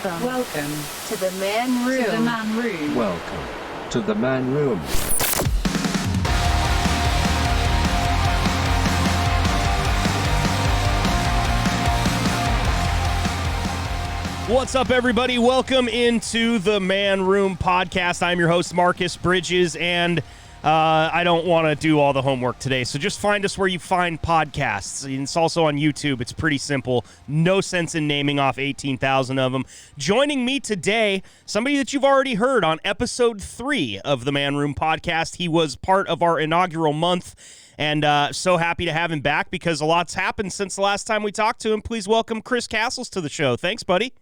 Welcome to the Man Room. Welcome to the Man Room. What's up, everybody? Welcome into the Man Room podcast. I'm your host, Marcus Bridges, and I don't want to do all the homework today, so just find us where you find podcasts. It's also on YouTube. It's pretty simple. No sense in naming off 18,000 of them. Joining me today, somebody that you've already heard on episode 3 of the Man Room podcast. He was part of our inaugural month, and so happy to have him back because a lot's happened since the last time we talked to him. Please welcome Chris Castles to the show. Thanks, buddy.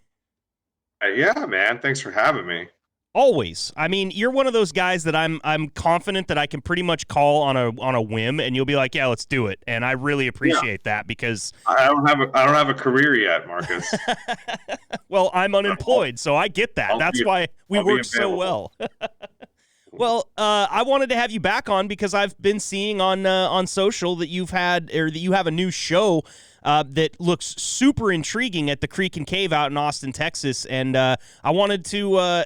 Yeah, man. Thanks for having me. Always. I mean, you're one of those guys that I'm confident that I can pretty much call on a whim, and you'll be like, "Yeah, let's do it." And I really appreciate that because I don't have a career yet, Marcus. Well, I'm unemployed, so I get that. That's why we work so well. Well, I wanted to have you back on because I've been seeing on social that you have a new show that looks super intriguing at the Creek and Cave out in Austin, Texas, and I wanted to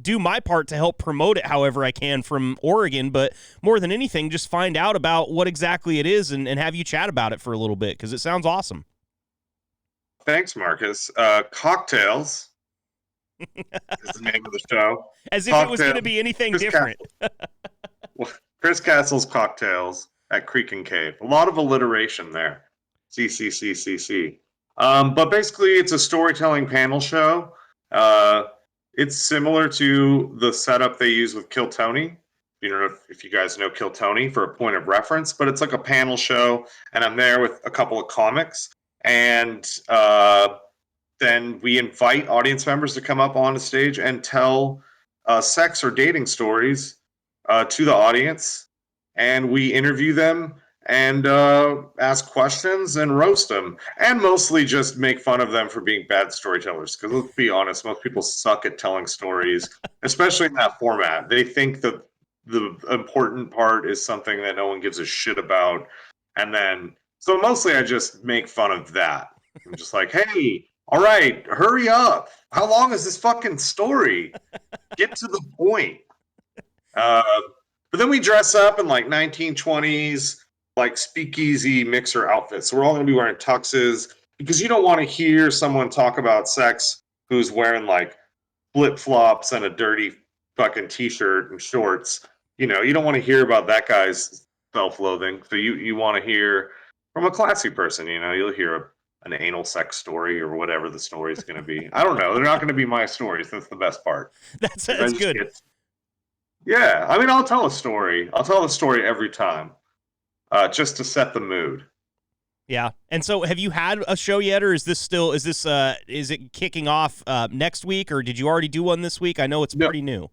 do my part to help promote it however I can from Oregon, but more than anything, just find out about what exactly it is and have you chat about it for a little bit because it sounds awesome. Thanks, Marcus. Cocktails is the name of the show. As if it was going to be anything different. Chris Castle's Cocktails at Creek and Cave. A lot of alliteration there. CCCCC. But basically, it's a storytelling panel show. It's similar to the setup they use with Kill Tony. You know, if you guys know Kill Tony for a point of reference, but it's like a panel show, and I'm there with a couple of comics, and then we invite audience members to come up on the stage and tell sex or dating stories to the audience, and we interview them and ask questions and roast them, and mostly just make fun of them for being bad storytellers. Because let's be honest, most people suck at telling stories, especially in that format. They think that the important part is something that no one gives a shit about. And then, so mostly I just make fun of that. I'm just like, hey, all right, hurry up. How long is this fucking story? Get to the point. But then we dress up in like 1920s, like speakeasy mixer outfits. So we're all going to be wearing tuxes because you don't want to hear someone talk about sex who's wearing like flip-flops and a dirty fucking t-shirt and shorts. You know, you don't want to hear about that guy's self-loathing. So you want to hear from a classy person. You know, you'll hear an anal sex story or whatever the story is going to be. I don't know. They're not going to be my stories. That's the best part. That's good. Yeah. I mean, I'll tell a story. I'll tell a story every time. Just to set the mood. Yeah. And so have you had a show yet, or is it kicking off next week, or did you already do one this week? I know it's pretty new.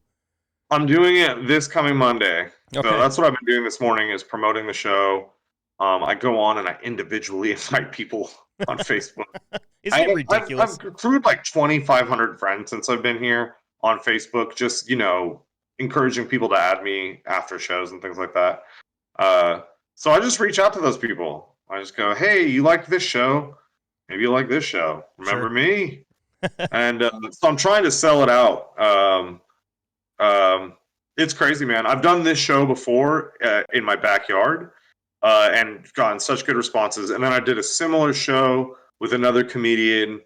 I'm doing it this coming Monday. Okay. So that's what I've been doing this morning is promoting the show. I go on and I individually invite people on Facebook. Isn't it ridiculous? I've accrued like 2,500 friends since I've been here on Facebook, just, encouraging people to add me after shows and things like that. So I just reach out to those people. I just go, hey, you like this show? Maybe you like this show. Remember me? And so I'm trying to sell it out. It's crazy, man. I've done this show before in my backyard and gotten such good responses. And then I did a similar show with another comedian,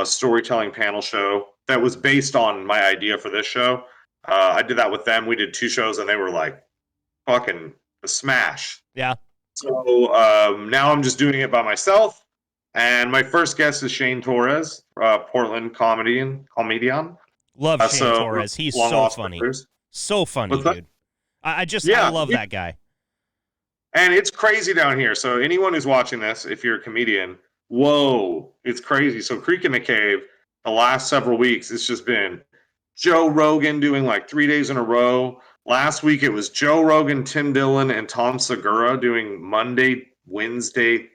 storytelling panel show that was based on my idea for this show. I did that with them. We did 2 shows, and they were like fucking a smash. Yeah. So now I'm just doing it by myself. And my first guest is Shane Torres, Portland comedian. Love Shane Torres. He's so funny. So funny, dude. I love that guy. And it's crazy down here. So anyone who's watching this, if you're a comedian, whoa, it's crazy. So Creek in the Cave, the last several weeks, it's just been Joe Rogan doing like 3 days in a row. Last week it was Joe Rogan, Tim Dillon, and Tom Segura doing Monday, Wednesday,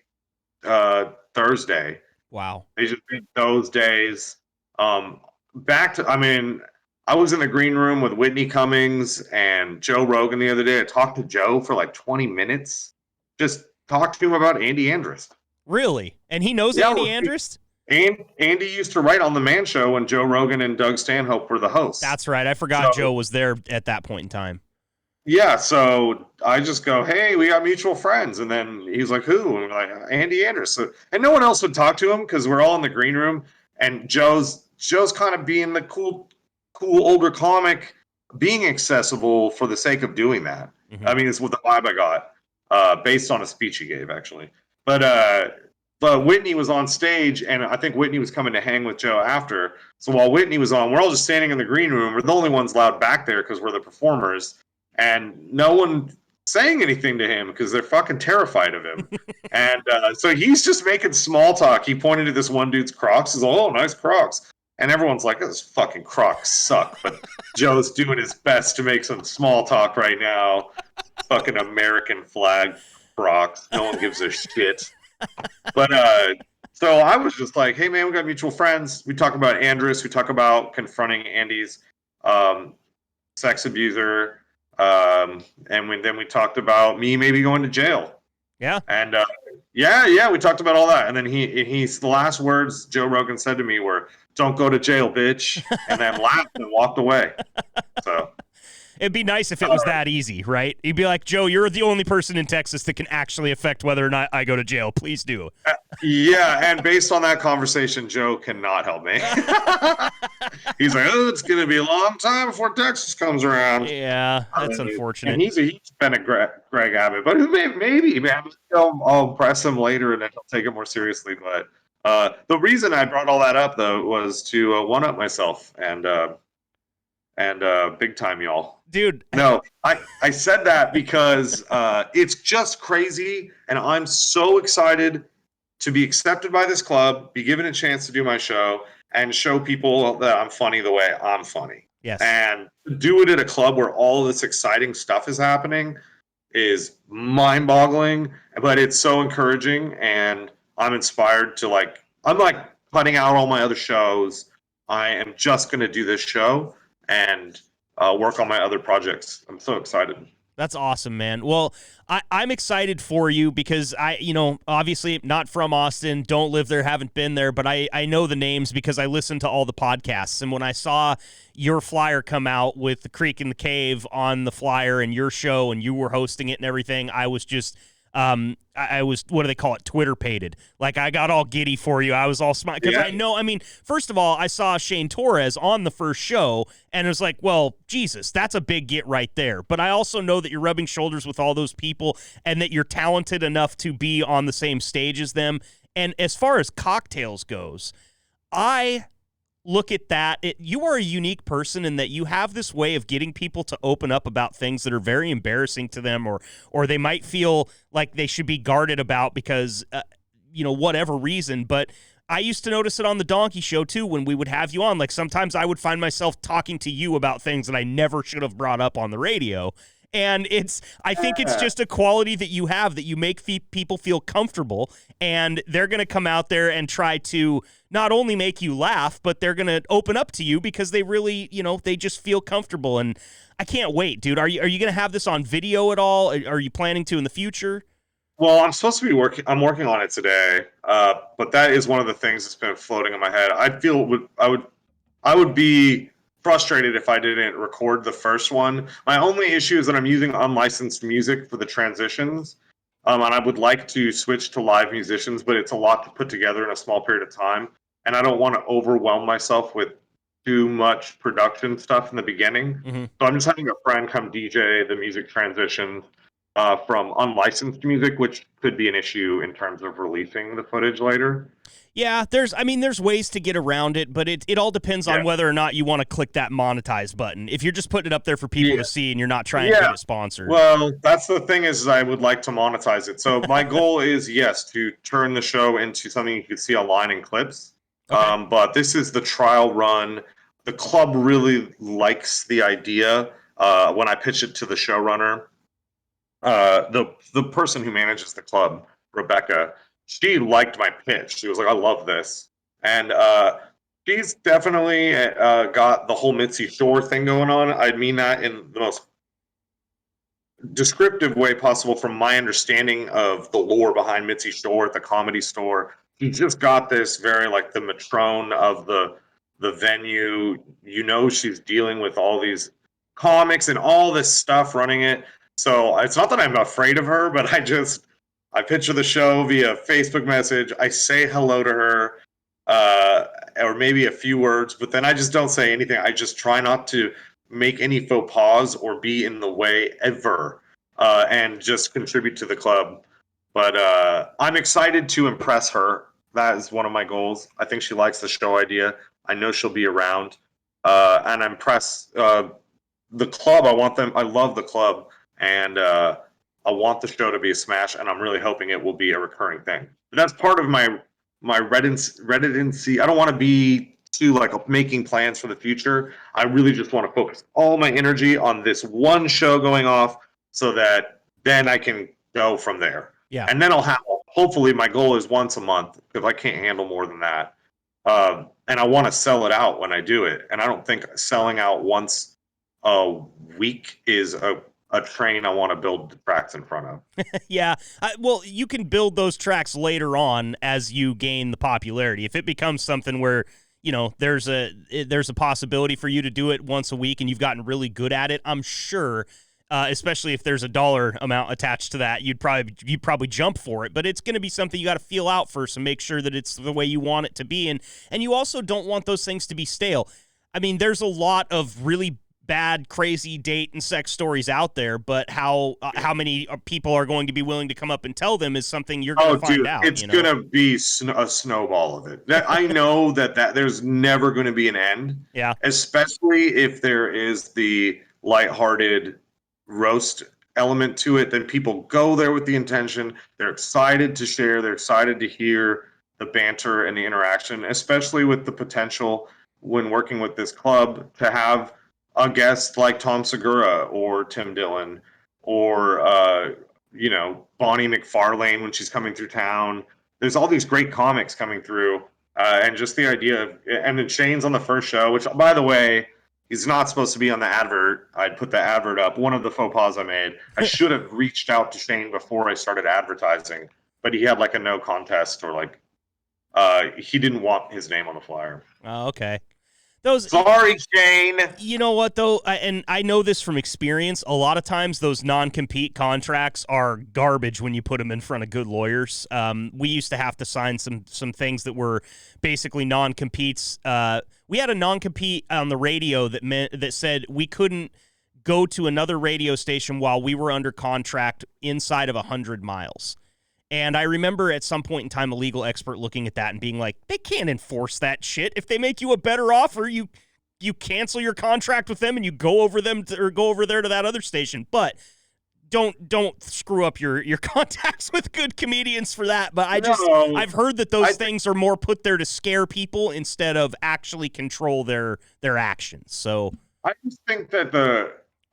Thursday. Wow. They just did those days. I was in the green room with Whitney Cummings and Joe Rogan the other day. I talked to Joe for like 20 minutes. Just talked to him about Andy Andrist. Really? And he knows Andy Andrist? And Andy used to write on the Man Show when Joe Rogan and Doug Stanhope were the hosts. That's right. I forgot Joe was there at that point in time. Yeah, so I just go, hey, we got mutual friends. And then he's like, who? And we're like, Andy Anderson. And no one else would talk to him because we're all in the green room. And Joe's kind of being the cool older comic, being accessible for the sake of doing that. Mm-hmm. I mean, it's what the vibe I got, based on a speech he gave, actually. But Whitney was on stage, and I think Whitney was coming to hang with Joe after. So while Whitney was on, we're all just standing in the green room. We're the only ones allowed back there because we're the performers. And no one saying anything to him because they're fucking terrified of him. And so he's just making small talk. He pointed to this one dude's Crocs. He's like, oh, nice Crocs. And everyone's like, those fucking Crocs suck. But Joe's doing his best to make some small talk right now. Fucking American flag Crocs. No one gives a shit. But so I was just like, hey, man, we got mutual friends. We talk about Andrus. We talk about confronting Andy's sex abuser. And then we talked about me maybe going to jail. Yeah. And we talked about all that. And then he's the last words Joe Rogan said to me were, don't go to jail, bitch. And then laughed and walked away. So it'd be nice if it was that easy, right? He'd be like, Joe, you're the only person in Texas that can actually affect whether or not I go to jail. Please do. Yeah, and based on that conversation, Joe cannot help me. He's like, oh, it's going to be a long time before Texas comes around. Yeah, that's unfortunate. And he's been a Greg Abbott, but maybe, man, I'll press him later and then he'll take it more seriously. But the reason I brought all that up, though, was to one-up myself and big time, y'all. Dude. No, I said that because it's just crazy, and I'm so excited to be accepted by this club, be given a chance to do my show, and show people that I'm funny the way I'm funny. Yes. And do it at a club where all this exciting stuff is happening is mind-boggling, but it's so encouraging, and I'm inspired to I'm cutting out all my other shows. I am just going to do this show and work on my other projects. I'm so excited. That's awesome, man. Well, I'm excited for you because obviously not from Austin, don't live there, haven't been there, but I know the names because I listen to all the podcasts. And when I saw your flyer come out with the Creek and the Cave on the flyer and your show and you were hosting it and everything, I was just I was, what do they call it, Twitter-pated. Like, I got all giddy for you. I was all smiling. Because first of all, I saw Shane Torres on the first show, and it was like, well, Jesus, that's a big get right there. But I also know that you're rubbing shoulders with all those people and that you're talented enough to be on the same stage as them. And as far as Cocktails goes, I look at that. You are a unique person in that you have this way of getting people to open up about things that are very embarrassing to them or they might feel like they should be guarded about because, whatever reason. But I used to notice it on the Donkey Show, too, when we would have you on. Like, sometimes I would find myself talking to you about things that I never should have brought up on the radio. And I think it's just a quality that you have, that you make people feel comfortable, and they're going to come out there and try to not only make you laugh, but they're going to open up to you because they really, they just feel comfortable. And I can't wait, dude. Are you going to have this on video at all? Are you planning to in the future? Well, I'm supposed to be working. I'm working on it today, but that is one of the things that's been floating in my head. I feel I would be frustrated if I didn't record the first one. My only issue is that I'm using unlicensed music for the transitions, and I would like to switch to live musicians, but it's a lot to put together in a small period of time, and I don't want to overwhelm myself with too much production stuff in the beginning. Mm-hmm. So I'm just having a friend come DJ the music transitions from unlicensed music, which could be an issue in terms of releasing the footage later. Yeah, there's ways to get around it, but it all depends on whether or not you want to click that monetize button. If you're just putting it up there for people to see and you're not trying to get it sponsored. Well, that's the thing is I would like to monetize it. So my goal is, yes, to turn the show into something you can see online in clips. Okay. But this is the trial run. The club really likes the idea. When I pitch it to the showrunner, the person who manages the club, Rebecca, she liked my pitch. She was like, I love this. And she's definitely got the whole Mitzi Shore thing going on. I mean that in the most descriptive way possible from my understanding of the lore behind Mitzi Shore at the Comedy Store. He's just got this very like the matron of the venue. She's dealing with all these comics and all this stuff running it. So it's not that I'm afraid of her, but I picture the show via Facebook message. I say hello to her, or maybe a few words, but then I just don't say anything. I just try not to make any faux pas or be in the way ever, and just contribute to the club. But I'm excited to impress her. That is one of my goals. I think she likes the show idea. I know she'll be around. And impress the club. I love the club. And I want the show to be a smash. And I'm really hoping it will be a recurring thing. But that's part of my Redditancy. I don't want to be too like making plans for the future. I really just want to focus all my energy on this one show going off so that then I can go from there. Yeah. And then hopefully my goal is once a month because I can't handle more than that. And I want to sell it out when I do it. And I don't think selling out once a week is a train I want to build the tracks in front of. Yeah. Well, you can build those tracks later on as you gain the popularity. If it becomes something where, there's a possibility for you to do it once a week and you've gotten really good at it, I'm sure, especially if there's a dollar amount attached to that, you'd probably jump for it. But it's going to be something you got to feel out first and make sure that it's the way you want it to be. And you also don't want those things to be stale. I mean, there's a lot of really bad, crazy date and sex stories out there, but how many people are going to be willing to come up and tell them is something you're going to find out. It's going to be a snowball of it. I know that there's never going to be an end. Yeah. Especially if there is the lighthearted roast element to it, then people go there with the intention. They're excited to share. They're excited to hear the banter and the interaction, especially with the potential when working with this club to have a guest like Tom Segura or Tim Dillon or, Bonnie McFarlane when she's coming through town. There's all these great comics coming through. And just the idea of, and then Shane's on the first show, which, by the way, he's not supposed to be on the advert. I'd put the advert up. One of the faux pas I made. I should have reached out to Shane before I started advertising, but he had like a no contest or he didn't want his name on the flyer. Oh, okay. Sorry, Shane. You know what, though? And I know this from experience. A lot of times those non-compete contracts are garbage when you put them in front of good lawyers. We used to have to sign some things that were basically non-competes. We had a non-compete on the radio that said we couldn't go to another radio station while we were under contract inside of 100 miles. And I remember at some point in time a legal expert looking at that and being like, they can't enforce that shit. If they make you a better offer, you cancel your contract with them and you go over there to that other station. But don't screw up your contacts with good comedians for that. But I've heard that those things are more put there to scare people instead of actually control their actions. So I just think that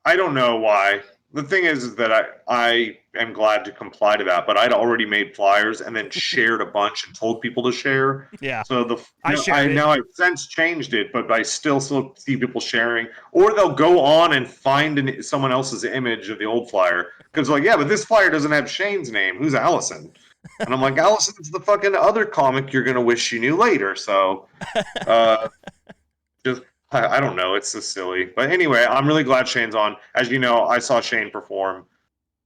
I don't know why. The thing is that I am glad to comply to that, but I'd already made flyers and then shared a bunch and told people to share. Yeah. So now I've since changed it, but I still see people sharing, or they'll go on and find someone else's image of the old flyer because yeah, but this flyer doesn't have Shane's name. Who's Allison? And I'm like, Allison's the fucking other comic you're gonna wish you knew later. So, just. I don't know. It's so silly. But anyway, I'm really glad Shane's on. As you know, I saw Shane perform.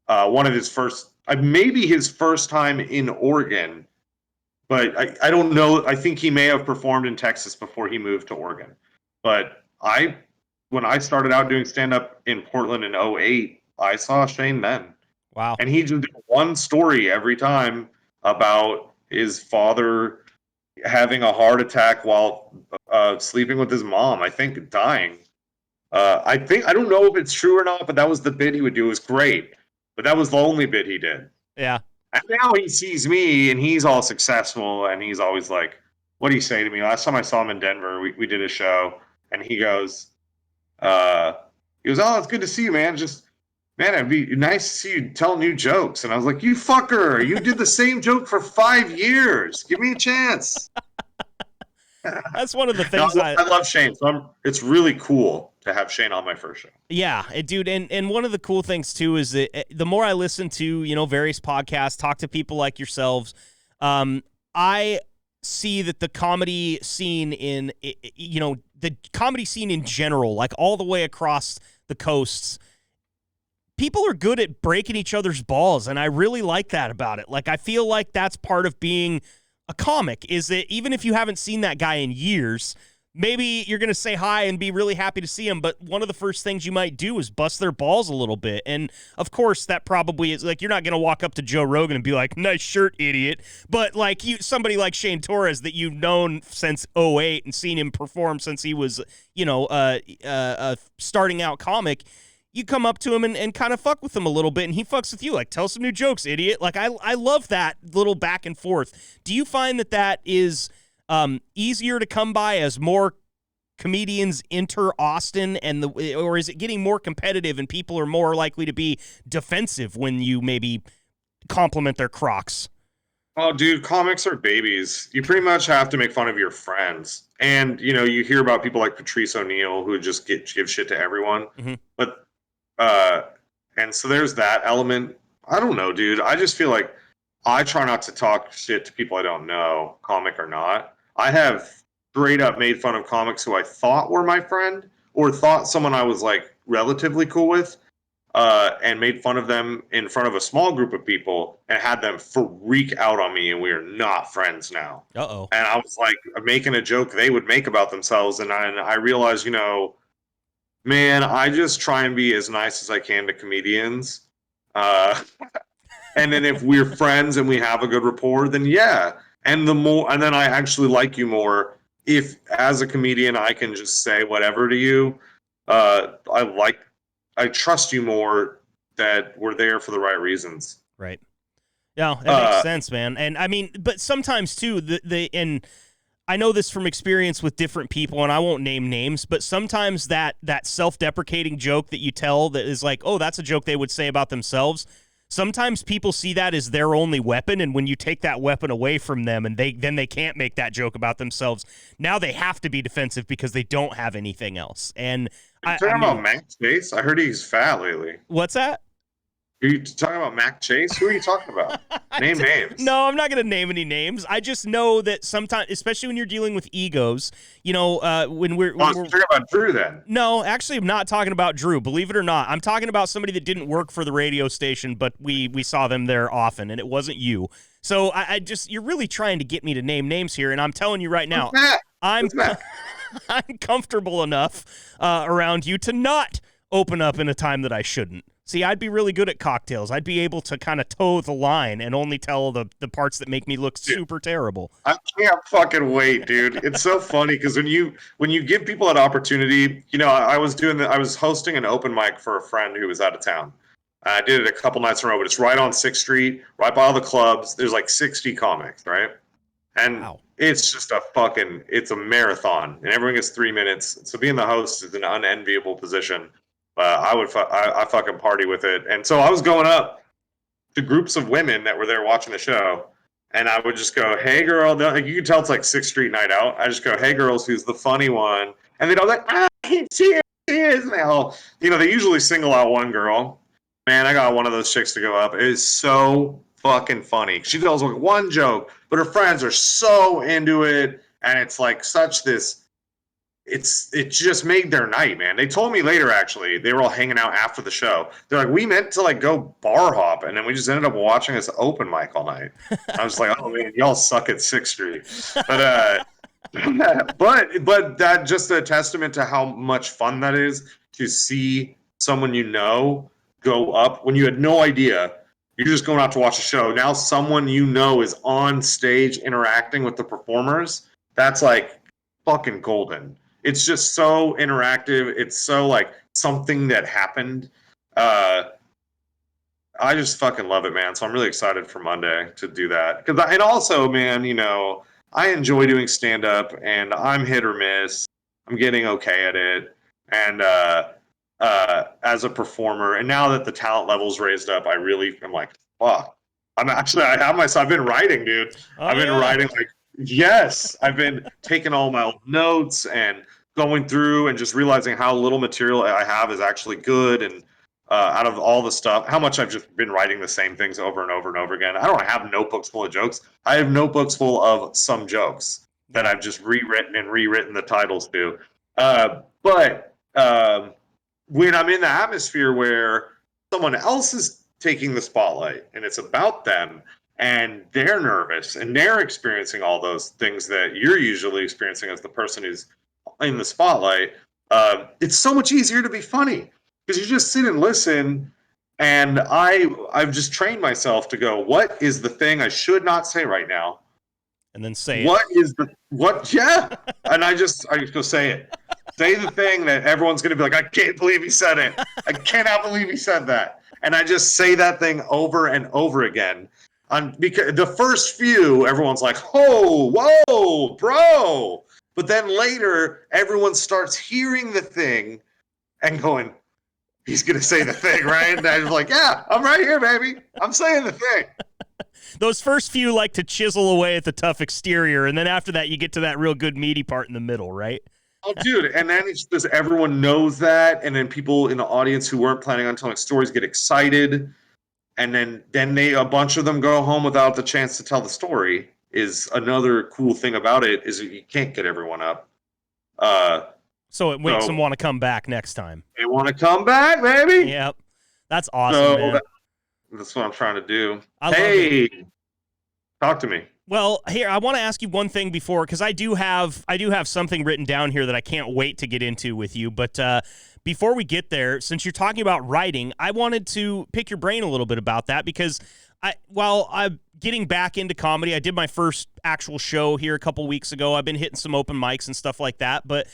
One of his first, maybe his first time in Oregon. But I don't know. I think he may have performed in Texas before he moved to Oregon. But when I started out doing stand-up in Portland in 2008, I saw Shane then. Wow. And he just did one story every time about his father having a heart attack while sleeping with his mom, I think dying. I don't know if it's true or not, but that was the bit he would do. It was great, but that was the only bit he did. Yeah. And now he sees me and he's all successful and he's always like, what do you say to me? Last time I saw him in Denver, we did a show and he goes, oh, it's good to see you, man. Man, it'd be nice to see you tell new jokes. And I was like, you fucker, you did the same joke for 5 years. Give me a chance. That's one of the things I love Shane. So it's really cool to have Shane on my first show. Yeah, dude. And one of the cool things, too, is that the more I listen to, various podcasts, talk to people like yourselves, I see that the comedy scene the comedy scene in general, like all the way across the coasts, people are good at breaking each other's balls, and I really like that about it. Like, I feel like that's part of being a comic, is that even if you haven't seen that guy in years, maybe you're going to say hi and be really happy to see him, but one of the first things you might do is bust their balls a little bit. And, of course, that probably is, like, you're not going to walk up to Joe Rogan and be like, nice shirt, idiot. But, like, somebody like Shane Torres that you've known since '08 and seen him perform since he was, a starting out comic, you come up to him and kind of fuck with him a little bit, and he fucks with you. Like, tell some new jokes, idiot. Like, I love that little back and forth. Do you find that is easier to come by as more comedians enter Austin, or is it getting more competitive and people are more likely to be defensive when you maybe compliment their Crocs? Oh, dude, comics are babies. You pretty much have to make fun of your friends. And, you hear about people like Patrice O'Neill who just give shit to everyone. Mm-hmm. But, and so there's that element. I don't know, dude. I just feel like I try not to talk shit to people I don't know, comic or not. I have straight up made fun of comics who I thought were my friend or thought someone I was like relatively cool with, and made fun of them in front of a small group of people and had them freak out on me, and we are not friends now. Uh-oh. And I was like making a joke they would make about themselves, and I realized, man, I just try and be as nice as I can to comedians. And then if we're friends and we have a good rapport, then yeah. And then I actually like you more if, as a comedian, I can just say whatever to you. I trust you more that we're there for the right reasons. Right. Yeah, that makes sense, man. And I mean, but sometimes too, and I know this from experience with different people, and I won't name names, but sometimes that self-deprecating joke that you tell that is like, oh, that's a joke they would say about themselves. Sometimes people see that as their only weapon, and when you take that weapon away from them, and then they can't make that joke about themselves, now they have to be defensive because they don't have anything else. And Are you talking about Mac Chase? I heard he's fat lately. What's that? Are you talking about Mac Chase? Who are you talking about? Name names. No, I'm not going to name any names. I just know that sometimes, especially when you're when we're talking about Drew then. No, actually, I'm not talking about Drew. Believe it or not, I'm talking about somebody that didn't work for the radio station, but we saw them there often, and it wasn't you. So you're really trying to get me to name names here, and I'm telling you right now, I'm comfortable enough around you to not open up in a time that I shouldn't. See, I'd be really good at cocktails. I'd be able to kind of toe the line and only tell the parts that make me look super terrible. I can't fucking wait, dude. It's so funny because when you give people an opportunity, I was hosting an open mic for a friend who was out of town. I did it a couple nights in a row, but it's right on 6th Street, right by all the clubs. There's like 60 comics, right? And wow. It's just it's a marathon, and everyone gets 3 minutes. So being the host is an unenviable position. I fucking party with it. And so I was going up to groups of women that were there watching the show, and I would just go, hey, girl. You can tell it's like 6th Street night out. I just go, hey, girls, who's the funny one? And they'd all like, cheers. And they all, they usually single out one girl. Man, I got one of those chicks to go up. It is so fucking funny. She tells like one joke, but her friends are so into it, and it's like such this. It just made their night, man. They told me later, actually, they were all hanging out after the show. They're like, we meant to like go bar hop, and then we just ended up watching this open mic all night. I was like, oh man, y'all suck at 6th Street. But that just a testament to how much fun that is to see someone go up when you had no idea. You're just going out to watch a show. Now someone is on stage interacting with the performers. That's like fucking golden. It's just so interactive. It's so like something that happened. I just fucking love it, man. So I'm really excited for Monday to do that. And also, man, I enjoy doing stand-up, and I'm hit or miss. I'm getting okay at it. And as a performer, and now that the talent level's raised up, I really am like, fuck. I've been writing, dude. I've been writing like, yes, I've been taking all my old notes and going through and just realizing how little material I have is actually good. And out of all the stuff, how much I've just been writing the same things over and over and over again. I don't have notebooks full of jokes. I have notebooks full of some jokes that I've just rewritten the titles to. But when I'm in the atmosphere where someone else is taking the spotlight and it's about them and they're nervous and they're experiencing all those things that you're usually experiencing as the person who's in the spotlight, it's so much easier to be funny because you just sit and listen. And I've just trained myself to go, what is the thing I should not say right now? And then say yeah. And I just go say it. Say the thing that everyone's going to be like, I can't believe he said it. I cannot believe he said that. And I just say that thing over and over again. Because the first few, everyone's like, oh, whoa, bro. But then later, everyone starts hearing the thing and going, he's going to say the thing, right? And I'm like, yeah, I'm right here, baby. I'm saying the thing. Those first few like to chisel away at the tough exterior, and then after that, you get to that real good meaty part in the middle, right? Oh, dude, and then it's just everyone knows that, and then people in the audience who weren't planning on telling stories get excited, and then a bunch of them go home without the chance to tell the story. Is another cool thing about it is that you can't get everyone up. So it makes them want to come back next time. They want to come back, baby. Yep, that's awesome, man. That's what I'm trying to do. Hey, talk to me. Well, here, I want to ask you one thing before, because I do have something written down here that I can't wait to get into with you. But before we get there, since you're talking about writing, I wanted to pick your brain a little bit about that, because while I'm getting back into comedy, I did my first actual show here a couple weeks ago. I've been hitting some open mics and stuff like that. But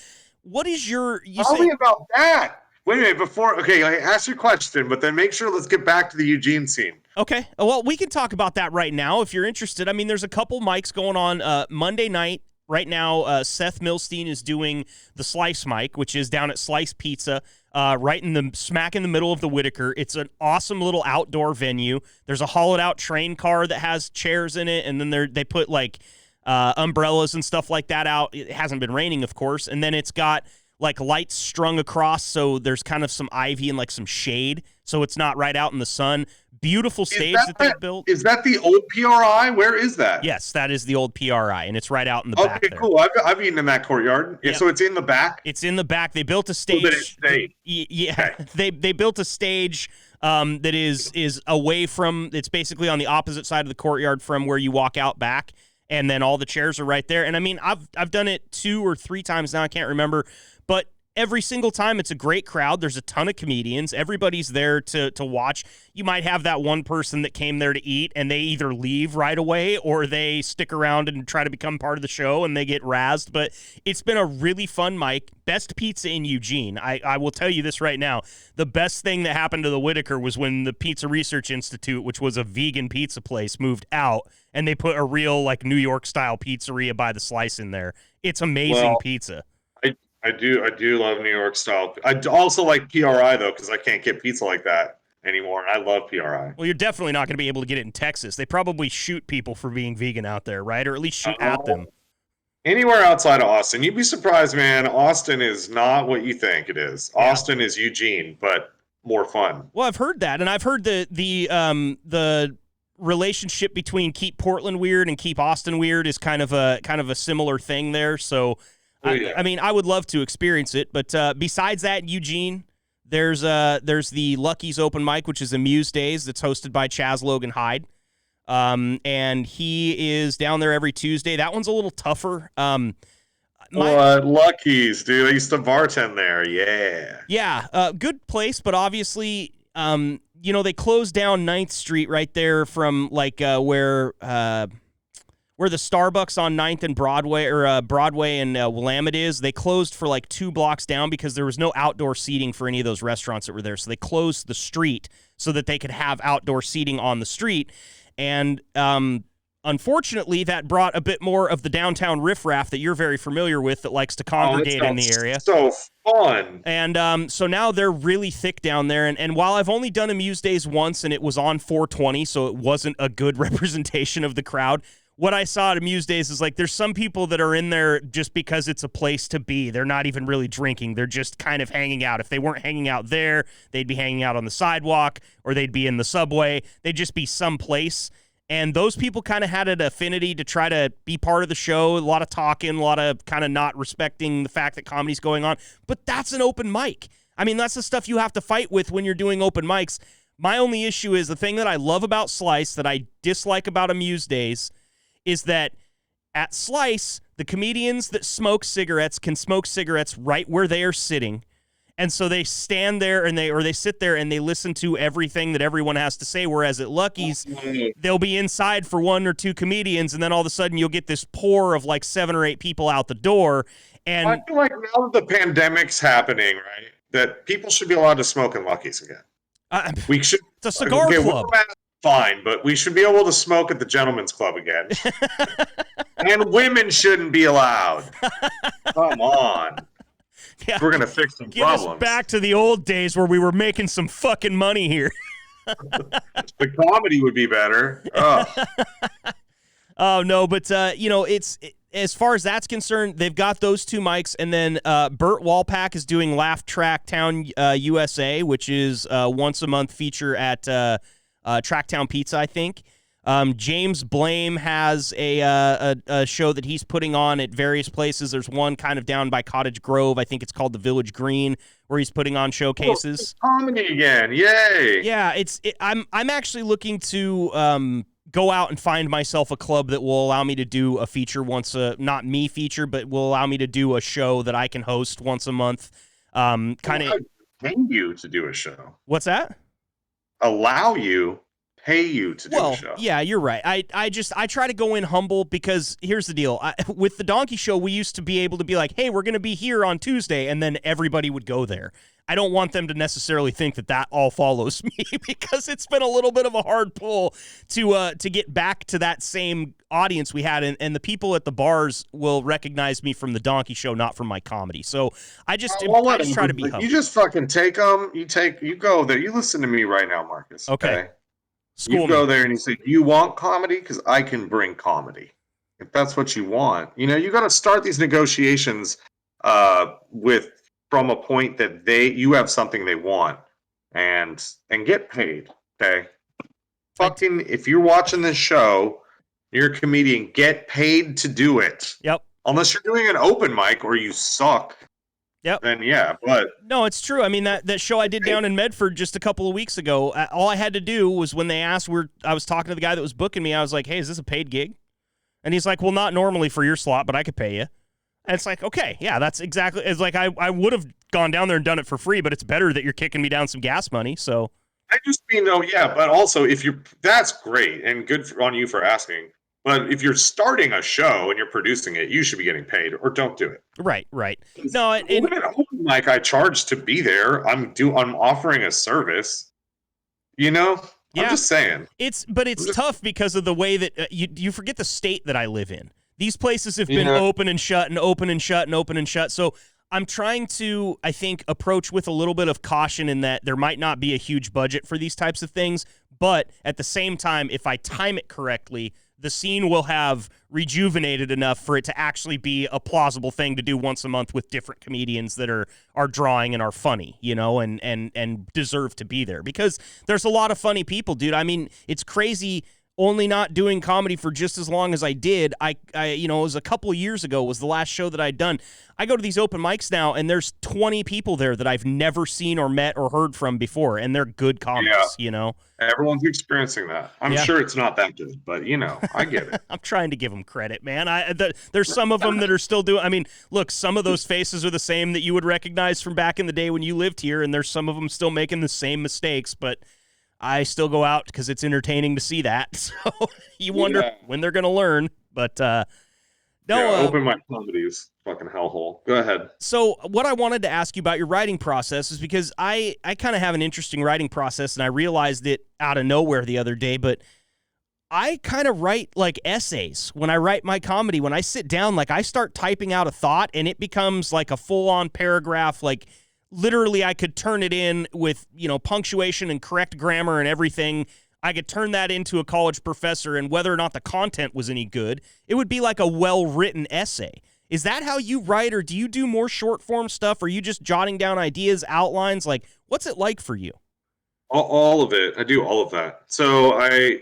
what is Tell me about that. Wait a minute, I ask your question, but then make sure let's get back to the Eugene scene. Okay. Well, we can talk about that right now if you're interested. I mean, there's a couple mics going on Monday night. Right now, Seth Milstein is doing the Slice mic, which is down at Slice Pizza, right in the smack in the middle of the Whitaker. It's an awesome little outdoor venue. There's a hollowed-out train car that has chairs in it, and then they put, like, umbrellas and stuff like that out. It hasn't been raining, of course. And then it's got like lights strung across, so there's kind of some ivy and like some shade, so it's not right out in the sun. Beautiful stage that they built. Is that the old PRI? Where is that? Yes, that is the old PRI, and it's right out in the back. Okay, cool. I've eaten in that courtyard. Yeah, yep. So it's in the back. It's in the back. They built a stage. So that it stayed. Yeah, okay. They built a stage that is away from. It's basically on the opposite side of the courtyard from where you walk out back, and then all the chairs are right there. And I mean, I've done it 2 or 3 times now. I can't remember. But every single time, it's a great crowd. There's a ton of comedians. Everybody's there to watch. You might have that one person that came there to eat, and they either leave right away or they stick around and try to become part of the show, and they get razzed. But it's been a really fun mic. Best pizza in Eugene. I will tell you this right now. The best thing that happened to the Whitaker was when the Pizza Research Institute, which was a vegan pizza place, moved out, and they put a real like New York-style pizzeria by the Slice in there. It's amazing pizza. I do love New York style. I also like PRI though, because I can't get pizza like that anymore, and I love PRI. Well, you're definitely not going to be able to get it in Texas. They probably shoot people for being vegan out there, right? Or at least shoot at them. Anywhere outside of Austin, you'd be surprised, man. Austin is not what you think it is. Yeah. Austin is Eugene, but more fun. Well, I've heard that, and I've heard the relationship between Keep Portland Weird and Keep Austin Weird is kind of a similar thing there. So. I mean, I would love to experience it, but besides that, Eugene, there's the Lucky's Open Mic, which is Amuse Days, that's hosted by Chaz Logan Hyde, and he is down there every Tuesday. That one's a little tougher. Lucky's, dude. I used to bartend there. Yeah, good place, but obviously, they closed down 9th Street right there from like where the Starbucks on 9th and Broadway and Willamette is. They closed for like 2 blocks down because there was no outdoor seating for any of those restaurants that were there. So they closed the street so that they could have outdoor seating on the street. And unfortunately, that brought a bit more of the downtown riffraff that you're very familiar with that likes to congregate in the area. So fun. And so now they're really thick down there. And while I've only done Amuse Days once and it was on 420, so it wasn't a good representation of the crowd, what I saw at Amuse Days is like there's some people that are in there just because it's a place to be. They're not even really drinking. They're just kind of hanging out. If they weren't hanging out there, they'd be hanging out on the sidewalk or they'd be in the subway. They'd just be someplace. And those people kind of had an affinity to try to be part of the show. A lot of talking, a lot of kind of not respecting the fact that comedy's going on. But that's an open mic. I mean, that's the stuff you have to fight with when you're doing open mics. My only issue is the thing that I love about Slice that I dislike about Amuse Days is that at Slice, the comedians that smoke cigarettes can smoke cigarettes right where they are sitting. And so they stand there and they sit there and they listen to everything that everyone has to say. Whereas at Lucky's, they'll be inside for one or two comedians, and then all of a sudden you'll get this pour of like 7 or 8 people out the door. And I feel like now that the pandemic's happening, right, that people should be allowed to smoke in Lucky's again. We should. It's a cigar club. Fine, but we should be able to smoke at the Gentleman's Club again. And women shouldn't be allowed. Come on. Yeah. We're going to fix some Get problems. us back to the old days where we were making some fucking money here. The comedy would be better. Oh, no, but, as far as that's concerned, they've got those 2 mics, and then Burt Walpack is doing Laugh Track Town USA, which is once a month feature at Tracktown Pizza, I think. James Blame has a show that he's putting on at various places. There's one kind of down by Cottage Grove. I think it's called the Village Green, where he's putting on showcases. Comedy again, yay! Yeah, I'm actually looking to go out and find myself a club that will allow me to do a feature not me feature, but will allow me to do a show that I can host once a month. Kind of pay you to do a show. What's that? Allow you. Pay you to do a show. Yeah, you're right. I try to go in humble because here's the deal. With the Donkey Show, we used to be able to be like, hey, we're going to be here on Tuesday, and then everybody would go there. I don't want them to necessarily think that all follows me because it's been a little bit of a hard pull to get back to that same audience we had, and the people at the bars will recognize me from the Donkey Show, not from my comedy. So I just try to be humble. You just fucking take them. You go there. You listen to me right now, Marcus. Okay. You go there and you say, do you want comedy? Because I can bring comedy. If that's what you want. You got to start these negotiations from a point that you have something they want and get paid. Okay. Fucking, if you're watching this show, you're a comedian, get paid to do it. Yep. Unless you're doing an open mic or you suck. Yep. Then yeah, but no, it's true. I mean that show I did down in Medford just a couple of weeks ago. All I had to do was when they asked, I was talking to the guy that was booking me. I was like, "Hey, is this a paid gig?" And he's like, "Well, not normally for your slot, but I could pay you." And it's like, okay, yeah, that's exactly. It's like I would have gone down there and done it for free, but it's better that you're kicking me down some gas money. So I just mean but also that's great and good on you for asking. But if you're starting a show and you're producing it, you should be getting paid, or don't do it. Right. No, even at open mic, I charge to be there. I'm offering a service. Yeah. I'm just saying. It's tough because of the way that you forget the state that I live in. These places have been open and shut and open and shut and open and shut. So I'm trying to, I think, approach with a little bit of caution in that there might not be a huge budget for these types of things. But at the same time, if I time it correctly, the scene will have rejuvenated enough for it to actually be a plausible thing to do once a month with different comedians that are drawing and are funny, and deserve to be there. Because there's a lot of funny people, dude. I mean, it's crazy only not doing comedy for just as long as I did. It was a couple of years ago was the last show that I'd done. I go to these open mics now, and there's 20 people there that I've never seen or met or heard from before, and they're good comics, Everyone's experiencing that. I'm sure it's not that good, but, I get it. I'm trying to give them credit, man. There's some of them that are still doing... I mean, look, some of those faces are the same that you would recognize from back in the day when you lived here, and there's some of them still making the same mistakes, but I still go out because it's entertaining to see that. So you wonder when they're going to learn, but... open mic comedy is fucking hellhole. Go ahead. So what I wanted to ask you about your writing process is because I kind of have an interesting writing process, and I realized it out of nowhere the other day, but I kind of write like essays when I write my comedy. When I sit down, like I start typing out a thought, and it becomes like a full-on paragraph. Like literally I could turn it in with, punctuation and correct grammar and everything I could turn that into a college professor, and whether or not the content was any good, it would be like a well-written essay. Is that how you write, or do you do more short-form stuff? Or are you just jotting down ideas, outlines? Like, what's it like for you? All of it. I do all of that. So I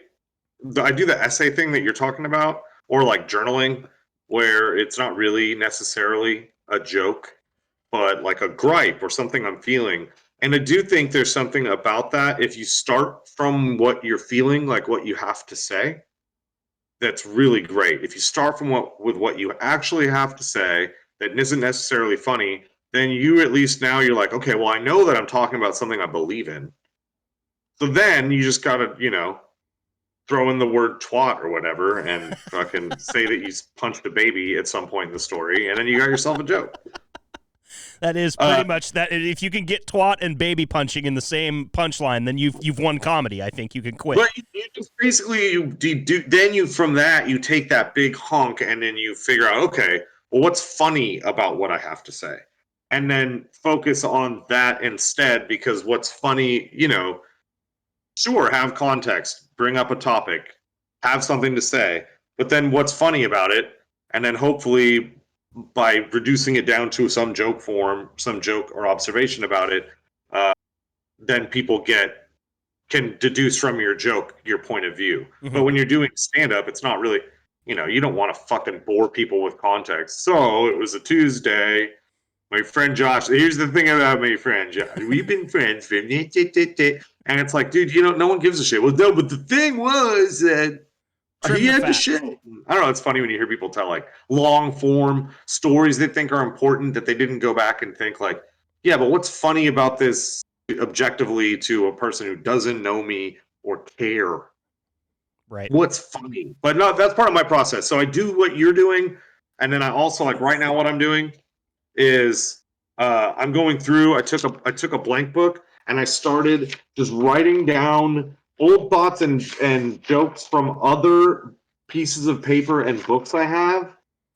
do the essay thing that you're talking about, or like journaling, where it's not really necessarily a joke, but like a gripe or something I'm feeling. And I do think there's something about that. If you start from what you're feeling, like what you have to say, that's really great. If you start from with what you actually have to say that isn't necessarily funny, then you at least now you're like, okay, well, I know that I'm talking about something I believe in. So then you just gotta, throw in the word twat or whatever and fucking say that you punched a baby at some point in the story, and then you got yourself a joke. That is pretty much that. If you can get twat and baby punching in the same punchline, then you've won comedy. I think you can quit. But you just basically then you from that you take that big hunk and then you figure out, okay, well, what's funny about what I have to say, and then focus on that instead, because what's funny, sure, have context, bring up a topic, have something to say, but then what's funny about it, and then hopefully by reducing it down to some joke form, some joke or observation about it, then people can deduce from your joke your point of view. Mm-hmm. But when you're doing stand-up, it's not really, you don't want to fucking bore people with context. So it was a Tuesday. My friend Josh, here's the thing about my friend Josh. We've been friends for... And it's like, dude, no one gives a shit. Well, no, but the thing was that he had the shit. I don't know. It's funny when you hear people tell like long form stories they think are important that they didn't go back and think like, yeah, but what's funny about this objectively to a person who doesn't know me or care? Right. What's funny? But no, that's part of my process. So I do what you're doing. And then I also like right now what I'm doing is I'm going through. I took a blank book and I started just writing down old thoughts and jokes from other pieces of paper and books I have.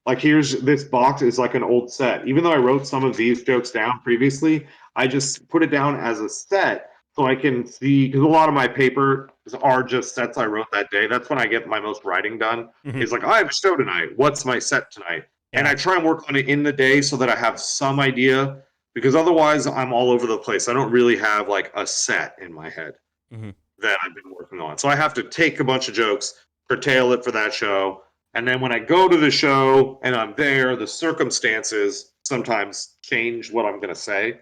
Like here's this box is like an old set. Even though I wrote some of these jokes down previously, I just put it down as a set so I can see, because a lot of my paper are just sets I wrote that day. That's when I get my most writing done. Mm-hmm. It's like, I have a show tonight. What's my set tonight? Yeah. And I try and work on it in the day so that I have some idea, because otherwise I'm all over the place. I don't really have like a set in my head that I've been working on. So I have to take a bunch of jokes, curtail it for that show. And then when I go to the show and I'm there, the circumstances sometimes change what I'm going to say.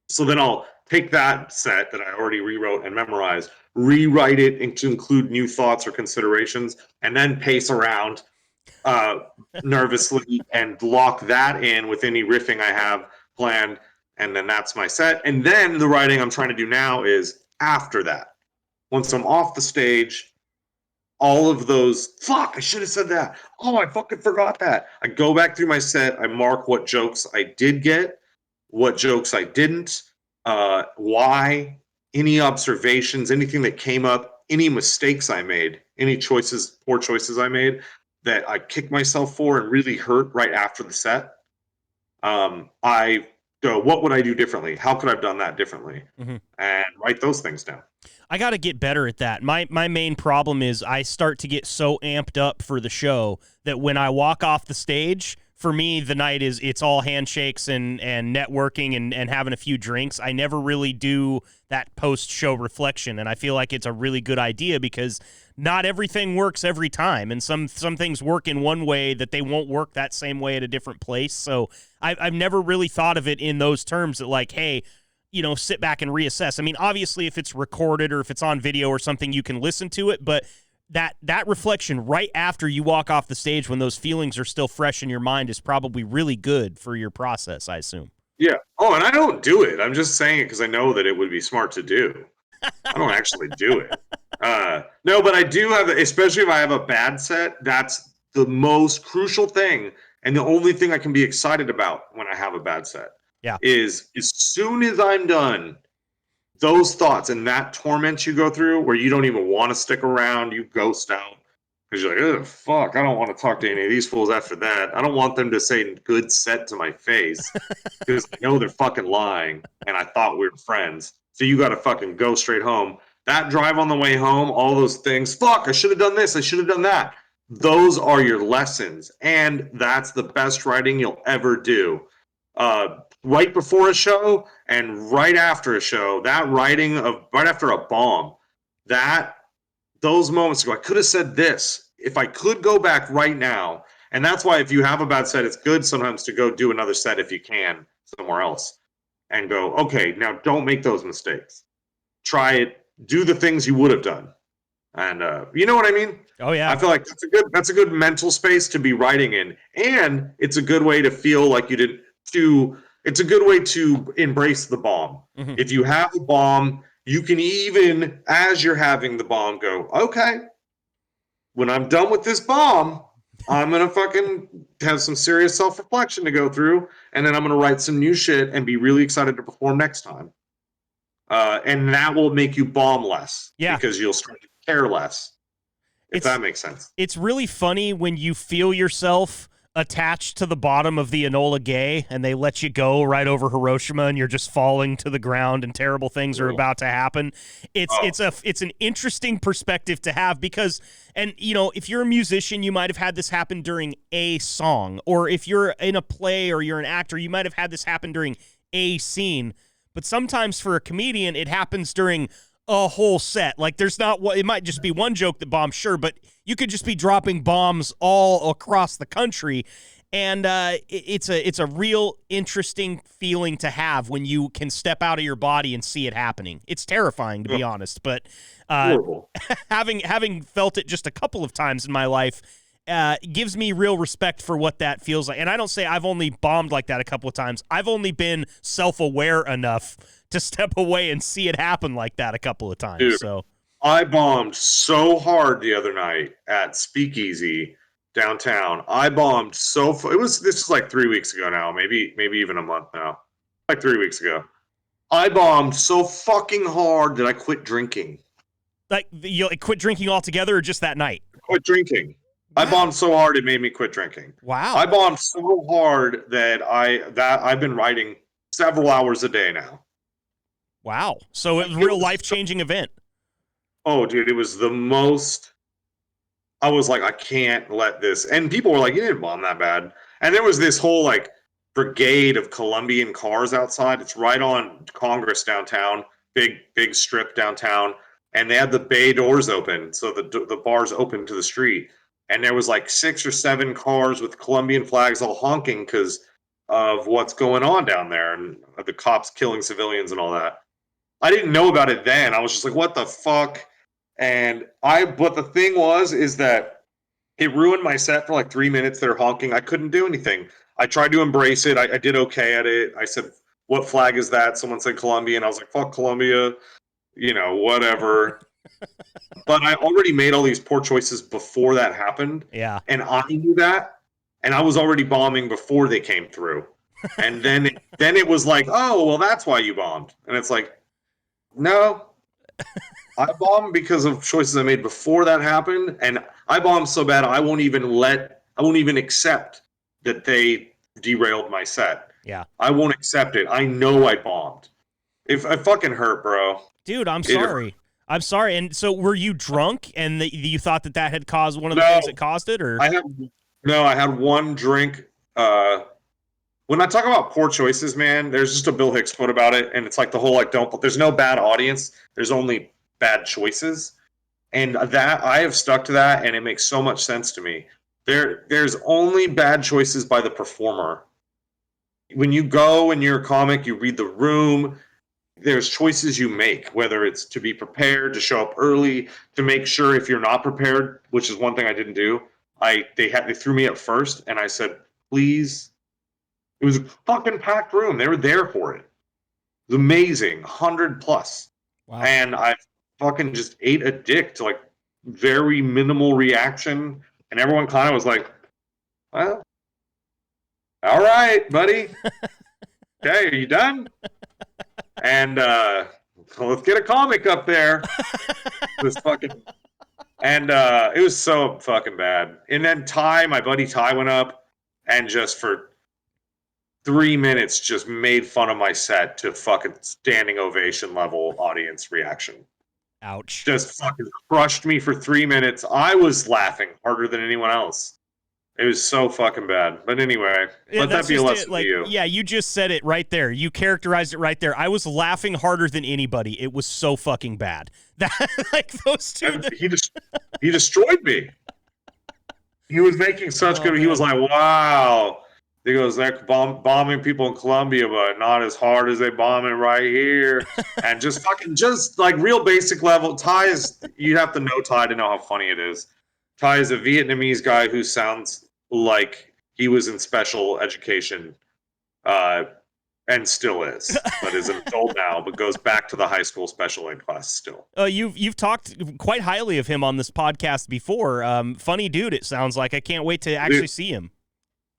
So then I'll take that set that I already rewrote and memorized, rewrite it to include new thoughts or considerations, and then pace around nervously and lock that in with any riffing I have planned, and then that's my set. And then the writing I'm trying to do now is after that. Once I'm off the stage, all of those, fuck, I should have said that. Oh, I fucking forgot that. I go back through my set, I mark what jokes I did get, what jokes I didn't, why, any observations, anything that came up, any mistakes I made, any poor choices I made that I kicked myself for and really hurt right after the set. I go, what would I do differently? How could I have done that differently? And write those things down. I got to get better at that. My main problem is I start to get so amped up for the show that when I walk off the stage, for me, the night it's all handshakes and networking and having a few drinks. I never really do that post-show reflection, and I feel like it's a really good idea because not everything works every time, and some things work in one way that they won't work that same way at a different place. So I've never really thought of it in those terms that like, hey, sit back and reassess. I mean, obviously, if it's recorded or if it's on video or something, you can listen to it, but that reflection right after you walk off the stage when those feelings are still fresh in your mind is probably really good for your process, I assume. Yeah. Oh, and I don't do it. I'm just saying it because I know that it would be smart to do. I don't actually do it. No, but I do have, especially if I have a bad set, that's the most crucial thing. And the only thing I can be excited about when I have a bad set is as soon as I'm done, those thoughts and that torment you go through where you don't even want to stick around, you ghost out because you're like, oh, fuck, I don't want to talk to any of these fools after that. I don't want them to say good set to my face because I know they're fucking lying and I thought we were friends. So you got to fucking go straight home. That drive on the way home, all those things, fuck, I should have done this, I should have done that. Those are your lessons, and that's the best writing you'll ever do. Right before a show and right after a show, that writing of right after a bomb, those moments ago, I could have said this. If I could go back right now, and that's why if you have a bad set, it's good sometimes to go do another set if you can somewhere else and go, okay, now don't make those mistakes. Try it, do the things you would have done. And you know what I mean? Oh yeah. I feel like that's a good mental space to be writing in. And it's a good way to feel like you didn't it's a good way to embrace the bomb. Mm-hmm. If you have a bomb, you can even, as you're having the bomb, go, okay, when I'm done with this bomb, I'm going to fucking have some serious self-reflection to go through, and then I'm going to write some new shit and be really excited to perform next time. And that will make you bomb less. Yeah. Because you'll start to care less, if that makes sense. It's really funny when you feel yourself attached to the bottom of the Enola Gay and they let you go right over Hiroshima and you're just falling to the ground and terrible things are about to happen. It's an interesting perspective to have because, and you know, if you're a musician, you might have had this happen during a song, or if you're in a play or you're an actor, you might have had this happen during a scene. But sometimes for a comedian, it happens during a whole set. Like there's not it might just be one joke that bombs, sure, but you could just be dropping bombs all across the country. And it's a real interesting feeling to have when you can step out of your body and see it happening. It's terrifying, to be honest, but having felt it just a couple of times in my life gives me real respect for what that feels like. And I don't say I've only bombed like that a couple of times. I've only been self-aware enough to step away and see it happen like that a couple of times. Dude, so I bombed so hard the other night at Speakeasy downtown. I bombed this is like 3 weeks ago now, maybe even a month now. Like 3 weeks ago. I bombed so fucking hard that I quit drinking. Like you quit drinking altogether, or just that night? Quit drinking. Wow. I bombed so hard it made me quit drinking. Wow. I bombed so hard that I've been writing several hours a day now. Wow. So it was a real life-changing event. Oh, dude, it was the most. I was like, I can't let this. And people were like, you didn't bomb that bad. And there was this whole like brigade of Colombian cars outside. It's right on Congress downtown, big strip downtown. And they had the bay doors open, so the bars open to the street. And there was like 6 or 7 cars with Colombian flags all honking because of what's going on down there and the cops killing civilians and all that. I didn't know about it then. I was just like, what the fuck? But the thing is that it ruined my set for like 3 minutes. They're honking. I couldn't do anything. I tried to embrace it. I did okay at it. I said, what flag is that? Someone said Colombia, and I was like, fuck Colombia, you know, whatever. But I already made all these poor choices before that happened. Yeah. And I knew that. And I was already bombing before they came through. And then it was like, oh, well, that's why you bombed. And it's like, no. I bombed because of choices I made before that happened, and I bombed so bad I won't even accept that they derailed my set. Yeah. I won't accept it. I know I bombed. If I fucking hurt, bro. Dude, I'm sorry. I'm sorry. And so were you drunk and you thought that had caused one of the things that caused it, or? I had one drink. When I talk about poor choices, man, there's just a Bill Hicks quote about it, and it's like the whole like there's no bad audience, there's only bad choices. And that I have stuck to that, and it makes so much sense to me. There's only bad choices by the performer. When you go and you're a comic, you read the room, there's choices you make, whether it's to be prepared, to show up early, to make sure if you're not prepared, which is one thing I didn't do. They threw me up first, and I said, please. It was a fucking packed room. They were there for it. It was amazing. 100 plus. Wow. And I fucking just ate a dick to like very minimal reaction. And everyone kind of was like, well, all right, buddy. Okay, are you done? And let's get a comic up there. It was fucking. And it was so fucking bad. And then my buddy Ty went up and just for 3 minutes just made fun of my set to fucking standing ovation level audience reaction. Ouch. Just fucking crushed me for 3 minutes. I was laughing harder than anyone else. It was so fucking bad. But anyway, Yeah, let that that's be a just lesson it. Like, to you. yeah, you just said it right there. You characterized it right there. I was laughing harder than anybody. It was so fucking bad. That like those two. And he destroyed me. He was making such good. Man. He was like, "Wow." He goes, "They're bombing people in Colombia, but not as hard as they bombing right here." And just like real basic level. Ty is, you have to know Ty to know how funny it is. Ty is a Vietnamese guy who sounds like he was in special education, uh, and still is, but is an adult now, but goes back to the high school special ed class still. You've talked quite highly of him on this podcast before. Funny dude, it sounds like. I can't wait to actually see him.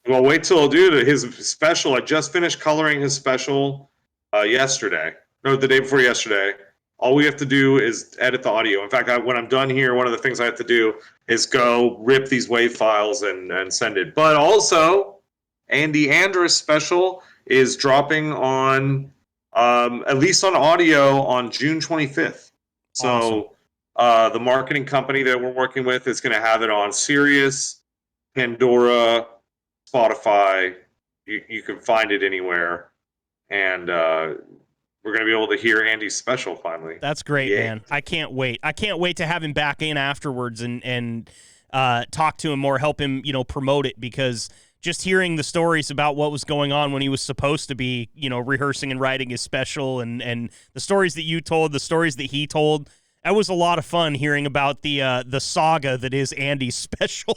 Well, wait till his special. I just finished coloring his special yesterday. No, the day before yesterday. All we have to do is edit the audio. In fact, when I'm done here, one of the things I have to do is go rip these WAV files and send it. But also, Andy Andrus special is dropping on, at least on audio, on June 25th. So the marketing company that we're working with is going to have it on Sirius, Pandora, Spotify. You can find it anywhere, and we're going to be able to hear Andy's special finally. That's great, man. I can't wait. I can't wait to have him back in afterwards and talk to him more, help him, promote it, because just hearing the stories about what was going on when he was supposed to be, rehearsing and writing his special, and the stories that you told, the stories that he told, that was a lot of fun hearing about the saga that is Andy's special.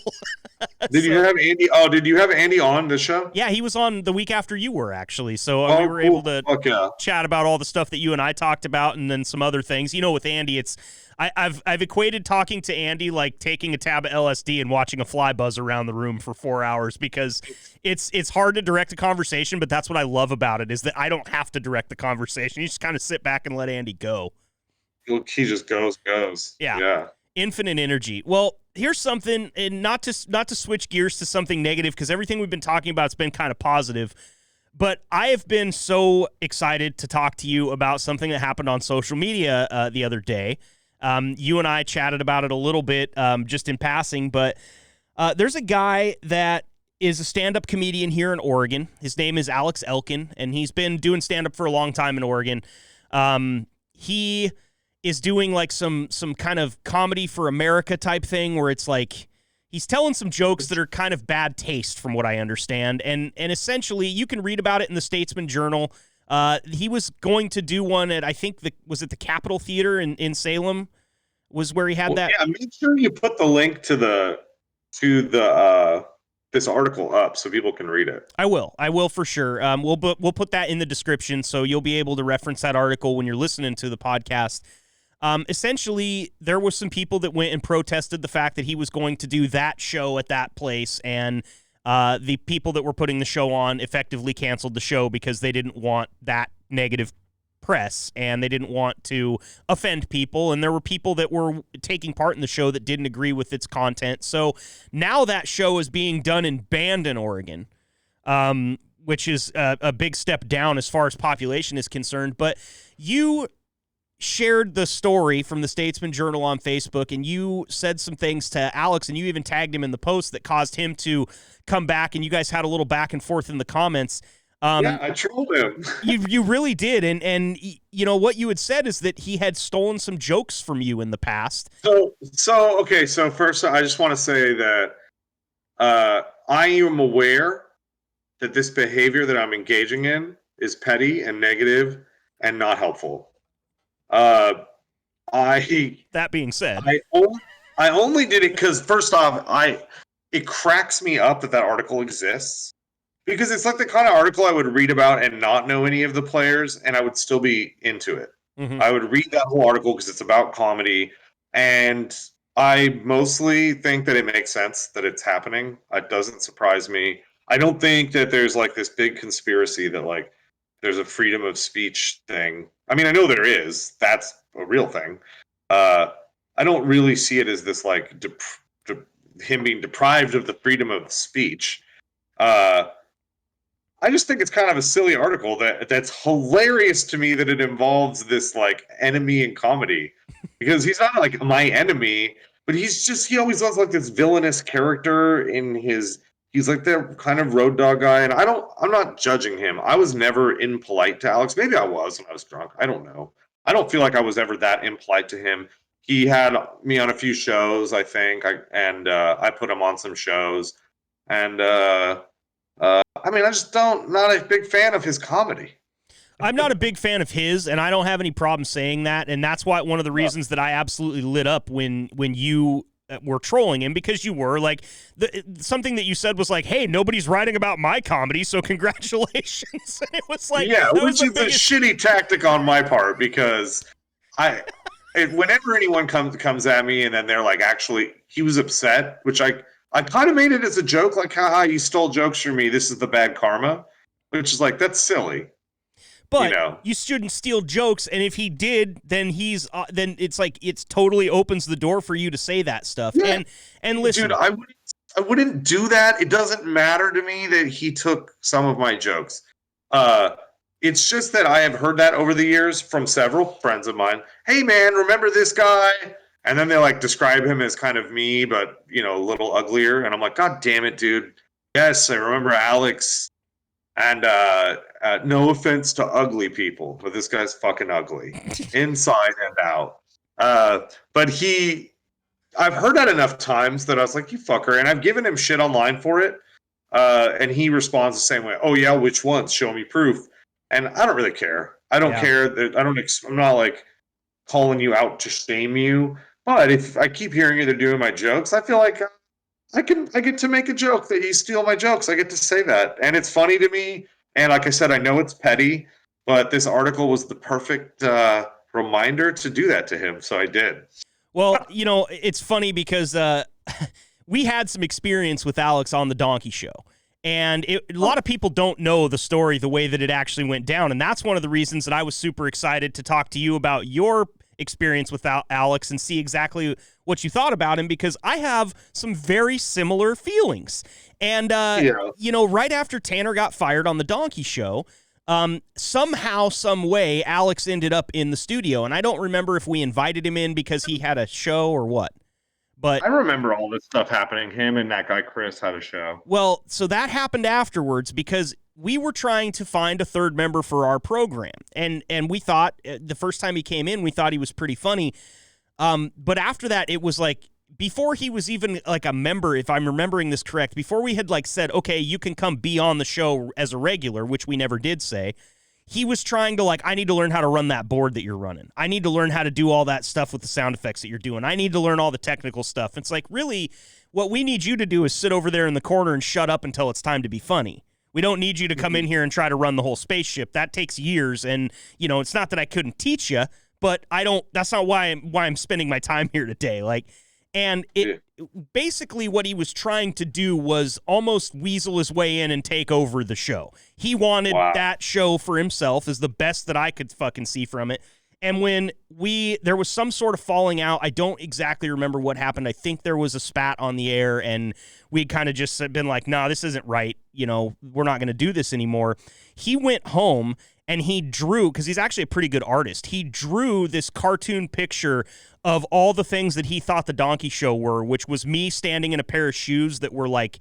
Did you have Andy? Oh, did you have Andy on the show? Yeah, he was on the week after you were, actually. So we were cool. able to chat about all the stuff that you and I talked about, and then some other things. With Andy, it's I've equated talking to Andy like taking a tab of LSD and watching a fly buzz around the room for 4 hours, because it's hard to direct a conversation, but that's what I love about it, is that I don't have to direct the conversation. You just kind of sit back and let Andy go. He just goes. Yeah. Infinite energy. Well, here's something, and not to switch gears to something negative, because everything we've been talking about has been kind of positive, but I have been so excited to talk to you about something that happened on social media the other day. You and I chatted about it a little bit just in passing, but there's a guy that is a stand-up comedian here in Oregon. His name is Alex Elkin, and he's been doing stand-up for a long time in Oregon. He is doing like some kind of comedy for America type thing, where it's like he's telling some jokes that are kind of bad taste from what I understand. And essentially you can read about it in the Statesman Journal. He was going to do one at, I think, was it the Capitol Theater in Salem was where he had that. Yeah, make sure you put the link to this article up so people can read it. I will for sure. We'll put that in the description, so you'll be able to reference that article when you're listening to the podcast. Essentially, there was some people that went and protested the fact that he was going to do that show at that place, and the people that were putting the show on effectively canceled the show because they didn't want that negative press, and they didn't want to offend people, and there were people that were taking part in the show that didn't agree with its content. So now that show is being done and banned in Oregon, which is a big step down as far as population is concerned. But you shared the story from the Statesman Journal on Facebook, and you said some things to Alex, and you even tagged him in the post that caused him to come back, and you guys had a little back and forth in the comments. Yeah, I trolled him. you really did, and what you had said is that he had stolen some jokes from you in the past. So first I just want to say that I am aware that this behavior that I'm engaging in is petty and negative and not helpful. That being said, I only did it because, first off, it cracks me up that article exists, because it's like the kind of article I would read about and not know any of the players, and I would still be into it. Mm-hmm. I would read that whole article because it's about comedy, and I mostly think that it makes sense that it's happening. It doesn't surprise me. I don't think that there's like this big conspiracy that like there's a freedom of speech thing. I mean, I know there is. That's a real thing. I don't really see it as this like him being deprived of the freedom of speech. I just think it's kind of a silly article that's hilarious to me that it involves this like enemy in comedy, because he's not like my enemy, but he always does like this villainous character in his. He's like the kind of road dog guy, and I'm not judging him. I was never impolite to Alex. Maybe I was when I was drunk. I don't know. I don't feel like I was ever that impolite to him. He had me on a few shows, I think, I put him on some shows, and I mean, I just not a big fan of his comedy. I'm not a big fan of his, and I don't have any problem saying that, and that's why one of the reasons that I absolutely lit up when you were trolling him, because you were like something that you said was like, "Hey, nobody's writing about my comedy, so congratulations." And it was like, yeah, which is a shitty tactic on my part, because whenever anyone comes at me and then they're like, actually, he was upset, which I kind of made it as a joke, like, haha, you stole jokes from me. This is the bad karma, which is like, that's silly. But you shouldn't steal jokes, and if he did, then then it's like it's totally opens the door for you to say that stuff. Yeah. And listen, dude, I wouldn't do that. It doesn't matter to me that he took some of my jokes. It's just that I have heard that over the years from several friends of mine. Hey, man, remember this guy? And then they like describe him as kind of me, but a little uglier. And I'm like, God damn it, dude. Yes, I remember Alex. And no offense to ugly people, but this guy's fucking ugly, inside and out. But I've heard that enough times that I was like, you fucker. And I've given him shit online for it. And he responds the same way. Oh, yeah, which ones? Show me proof. And I don't really care. I don't care. I'm not like calling you out to shame you. But if I keep hearing you, they're doing my jokes, I feel like I get to make a joke that you steal my jokes. I get to say that. And it's funny to me. And like I said, I know it's petty, but this article was the perfect reminder to do that to him. So I did. Well, it's funny because we had some experience with Alex on the Donkey Show. And a lot of people don't know the story the way that it actually went down. And that's one of the reasons that I was super excited to talk to you about your experience with Alex and see exactly what you thought about him, because I have some very similar feelings. And, right after Tanner got fired on the Donkey Show, somehow, some way, Alex ended up in the studio. And I don't remember if we invited him in because he had a show or what. But I remember all this stuff happening. Him and that guy Chris had a show. Well, so that happened afterwards because we were trying to find a third member for our program. And we thought, the first time he came in, we thought he was pretty funny. But after that, it was like, before he was even like a member, if I'm remembering this correct, before we had like said, okay, you can come be on the show as a regular, which we never did say, he was trying to like, I need to learn how to run that board that you're running. I need to learn how to do all that stuff with the sound effects that you're doing. I need to learn all the technical stuff. It's like, really, what we need you to do is sit over there in the corner and shut up until it's time to be funny. We don't need you to come in here and try to run the whole spaceship. That takes years. And, it's not that I couldn't teach you, but that's not why I'm spending my time here today. Like, and basically what he was trying to do was almost weasel his way in and take over the show. He wanted that show for himself, is the best that I could fucking see from it. And when there was some sort of falling out, I don't exactly remember what happened. I think there was a spat on the air and we kind of just been like, no, this isn't right. We're not going to do this anymore. He went home and he drew, because he's actually a pretty good artist. He drew this cartoon picture of all the things that he thought the Donkey Show were, which was me standing in a pair of shoes that were like,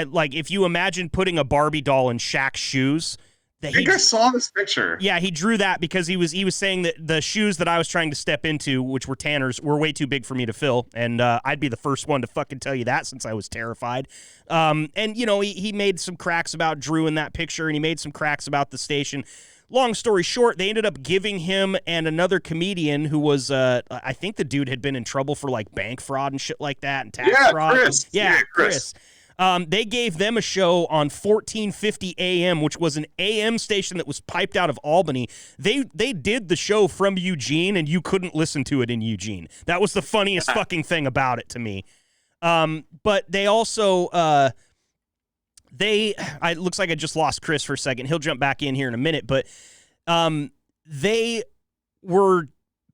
like if you imagine putting a Barbie doll in Shaq's shoes. I think I saw this picture. Yeah, he drew that because he was saying that the shoes that I was trying to step into, which were Tanner's, were way too big for me to fill, and I'd be the first one to fucking tell you that since I was terrified. And he made some cracks about Drew in that picture, and he made some cracks about the station. Long story short, they ended up giving him and another comedian who was, I think the dude had been in trouble for like bank fraud and shit like that and tax fraud. Chris. Yeah, Chris. They gave them a show on 1450 AM, which was an AM station that was piped out of Albany. They did the show from Eugene, and you couldn't listen to it in Eugene. That was the funniest fucking thing about it to me. But they also, it looks like I just lost Chris for a second. He'll jump back in here in a minute, but they were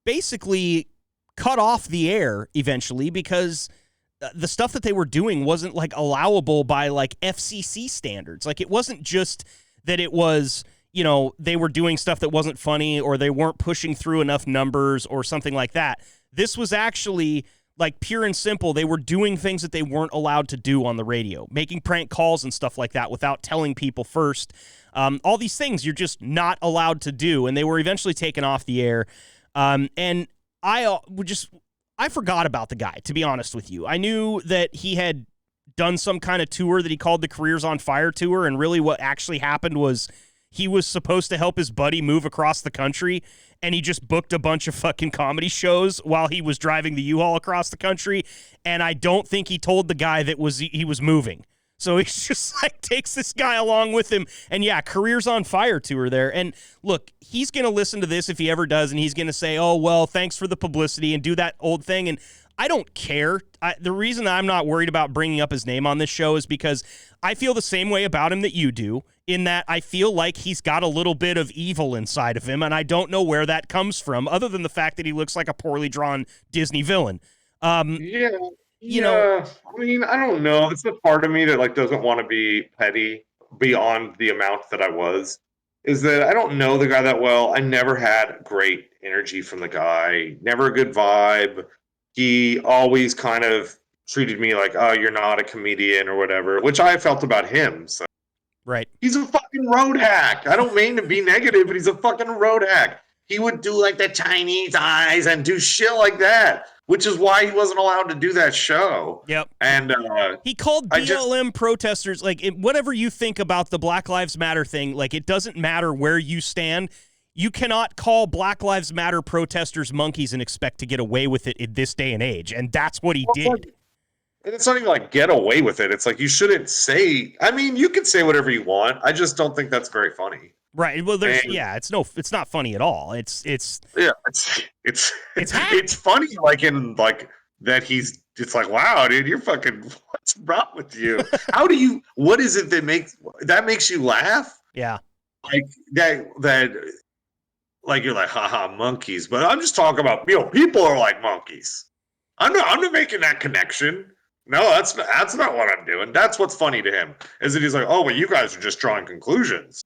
basically cut off the air eventually because the stuff that they were doing wasn't like allowable by like FCC standards. Like it wasn't just that it was, you know, they were doing stuff that wasn't funny or they weren't pushing through enough numbers or something like that. This was actually like pure and simple. They were doing things that they weren't allowed to do on the radio, making prank calls and stuff like that without telling people first. All these things you're just not allowed to do, and they were eventually taken off the air. And I forgot about the guy, to be honest with you. I knew that he had done some kind of tour that he called the Careers on Fire tour, and really what actually happened was he was supposed to help his buddy move across the country, and he just booked a bunch of fucking comedy shows while he was driving the U-Haul across the country, and I don't think he told the guy that he was moving. So he's just like takes this guy along with him, and yeah, Careers on Fire tour there. And look, he's going to listen to this if he ever does, and he's going to say, oh, well, thanks for the publicity, and do that old thing, and I don't care. The reason I'm not worried about bringing up his name on this show is because I feel the same way about him that you do, in that I feel like he's got a little bit of evil inside of him, and I don't know where that comes from, other than the fact that he looks like a poorly drawn Disney villain. You know, I mean, I don't know. It's the part of me that like doesn't want to be petty beyond the amount that I was. Is that I don't know the guy that well. I never had great energy from the guy. Never a good vibe. He always kind of treated me like, oh, you're not a comedian or whatever, which I felt about him. So right. He's a fucking road hack. I don't mean to be negative, but he's a fucking road hack. He would do like the Chinese eyes and do shit like that, which is why he wasn't allowed to do that show. Yep. And he called BLM protesters, like, whatever you think about the Black Lives Matter thing, like, it doesn't matter where you stand. You cannot call Black Lives Matter protesters monkeys and expect to get away with it in this day and age. And that's what he did. And it's not even like get away with it. It's like you shouldn't say. I mean, you can say whatever you want. I just don't think that's very funny. Right. Well, it's not funny at all. It's funny like in like that it's like, wow, dude, you're fucking, what's wrong with you? What is it that makes you laugh? Yeah. Like that like you're like, haha, monkeys. But I'm just talking about, people are like monkeys. I'm not making that connection. No, that's not what I'm doing. That's what's funny to him. Is that he's like, oh, well, you guys are just drawing conclusions.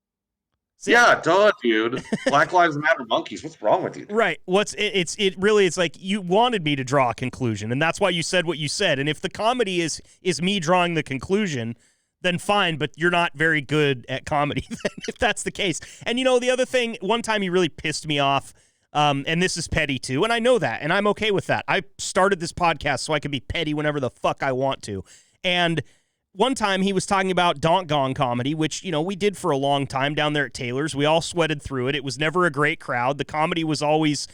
See, yeah, duh, dude. Black Lives Matter monkeys. What's wrong with you? Right. It's like you wanted me to draw a conclusion, and that's why you said what you said. And if the comedy is me drawing the conclusion, then fine, but you're not very good at comedy if that's the case. And the other thing, one time he really pissed me off, and this is petty too, and I know that, and I'm okay with that. I started this podcast so I can be petty whenever the fuck I want to. And one time he was talking about Donk Gong comedy, which, we did for a long time down there at Taylor's. We all sweated through it. It was never a great crowd. The comedy was always,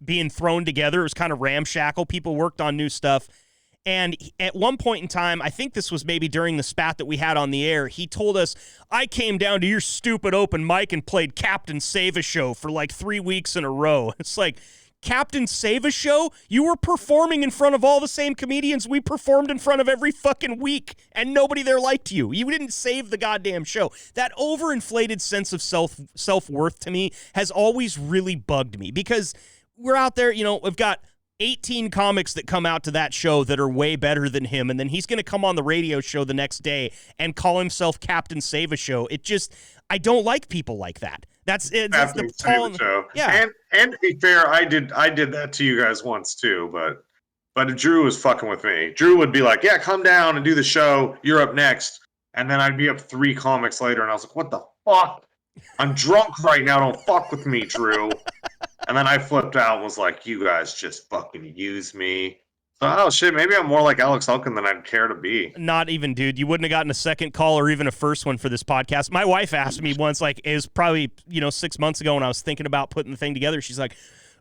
being thrown together. It was kind of ramshackle. People worked on new stuff. And at one point in time, I think this was maybe during the spat that we had on the air, he told us, I came down to your stupid open mic and played Captain Save-A-Show for like 3 weeks in a row. It's like, Captain Save-A-Show? You were performing in front of all the same comedians we performed in front of every fucking week, and nobody there liked you. You didn't save the goddamn show. That overinflated sense of self-worth to me has always really bugged me, because we're out there, we've got 18 comics that come out to that show that are way better than him, and then he's going to come on the radio show the next day and call himself Captain Save-A-Show. I don't like people like that. That's the show. Yeah. And to be fair, I did that to you guys once too, but Drew was fucking with me. Drew would be like, yeah, come down and do the show. You're up next. And then I'd be up 3 comics later, and I was like, what the fuck? I'm drunk right now. Don't fuck with me, Drew. And then I flipped out and was like, you guys just fucking use me. So, oh shit, maybe I'm more like Alex Elkin than I'd care to be. Not even, dude. You wouldn't have gotten a second call or even a first one for this podcast. My wife asked me once, like, it was probably, 6 months ago when I was thinking about putting the thing together. She's like,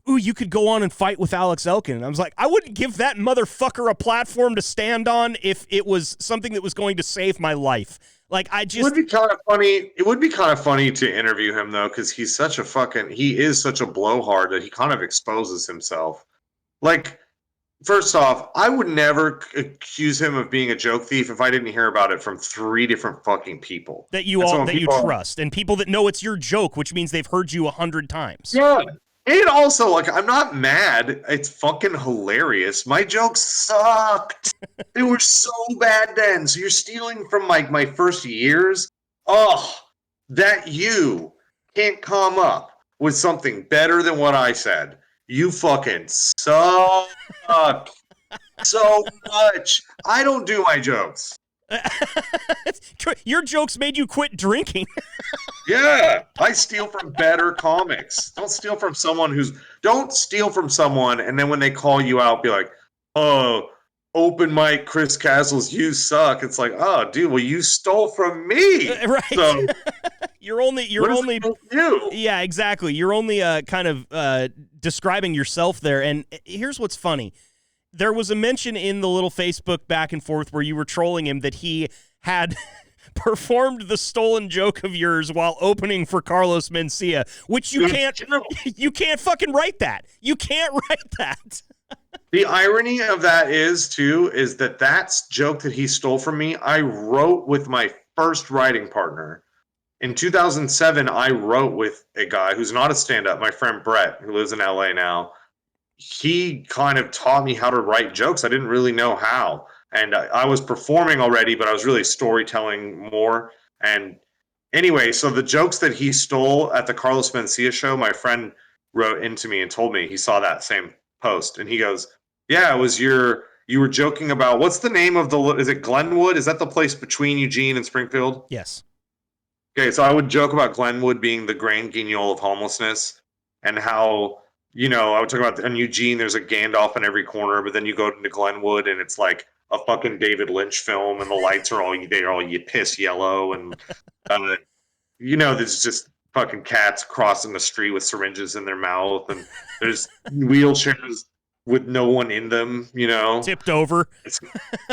ooh, you could go on and fight with Alex Elkin. And I was like, I wouldn't give that motherfucker a platform to stand on if it was something that was going to save my life. Like, it would be kind of funny. It would be kind of funny to interview him though, because he is such a blowhard that he kind of exposes himself. Like, first off, I would never accuse him of being a joke thief if I didn't hear about it from 3 different fucking people that you trust, and people that know it's your joke, which means they've heard you 100 times. Yeah, And also, like, I'm not mad. It's fucking hilarious. My jokes sucked. They were so bad then. So you're stealing from like my first years. Oh, that you can't come up with something better than what I said. You fucking suck so much. I don't do my jokes. Your jokes made you quit drinking. Yeah, I steal from better comics. Don't steal from someone and then when they call you out, be like, "Oh, open mic Chris Castles, you suck." It's like, "Oh, dude, well, you stole from me." Right. So you're only you. Yeah, exactly. You're only kind of describing yourself there. And here's what's funny. There was a mention in the little Facebook back and forth where you were trolling him that he had performed the stolen joke of yours while opening for Carlos Mencia, which you can't fucking write that. You can't write that. The irony of that is that joke that he stole from me, I wrote with my first writing partner. In 2007, I wrote with a guy who's not a stand-up, my friend Brett, who lives in LA now. He kind of taught me how to write jokes. I didn't really know how. And I was performing already, but I was really storytelling more. And anyway, so the jokes that he stole at the Carlos Mencia show, my friend wrote into me and told me he saw that same post. And he goes, "Yeah, it was you were joking about, what's the name of is it Glenwood? Is that the place between Eugene and Springfield?" Yes. Okay, so I would joke about Glenwood being the Grand Guignol of homelessness and how, I would talk about in Eugene, there's a Gandalf in every corner, but then you go into Glenwood and it's like a fucking David Lynch film and the lights are all you piss yellow and, there's just fucking cats crossing the street with syringes in their mouth and there's wheelchairs with no one in them, Tipped over.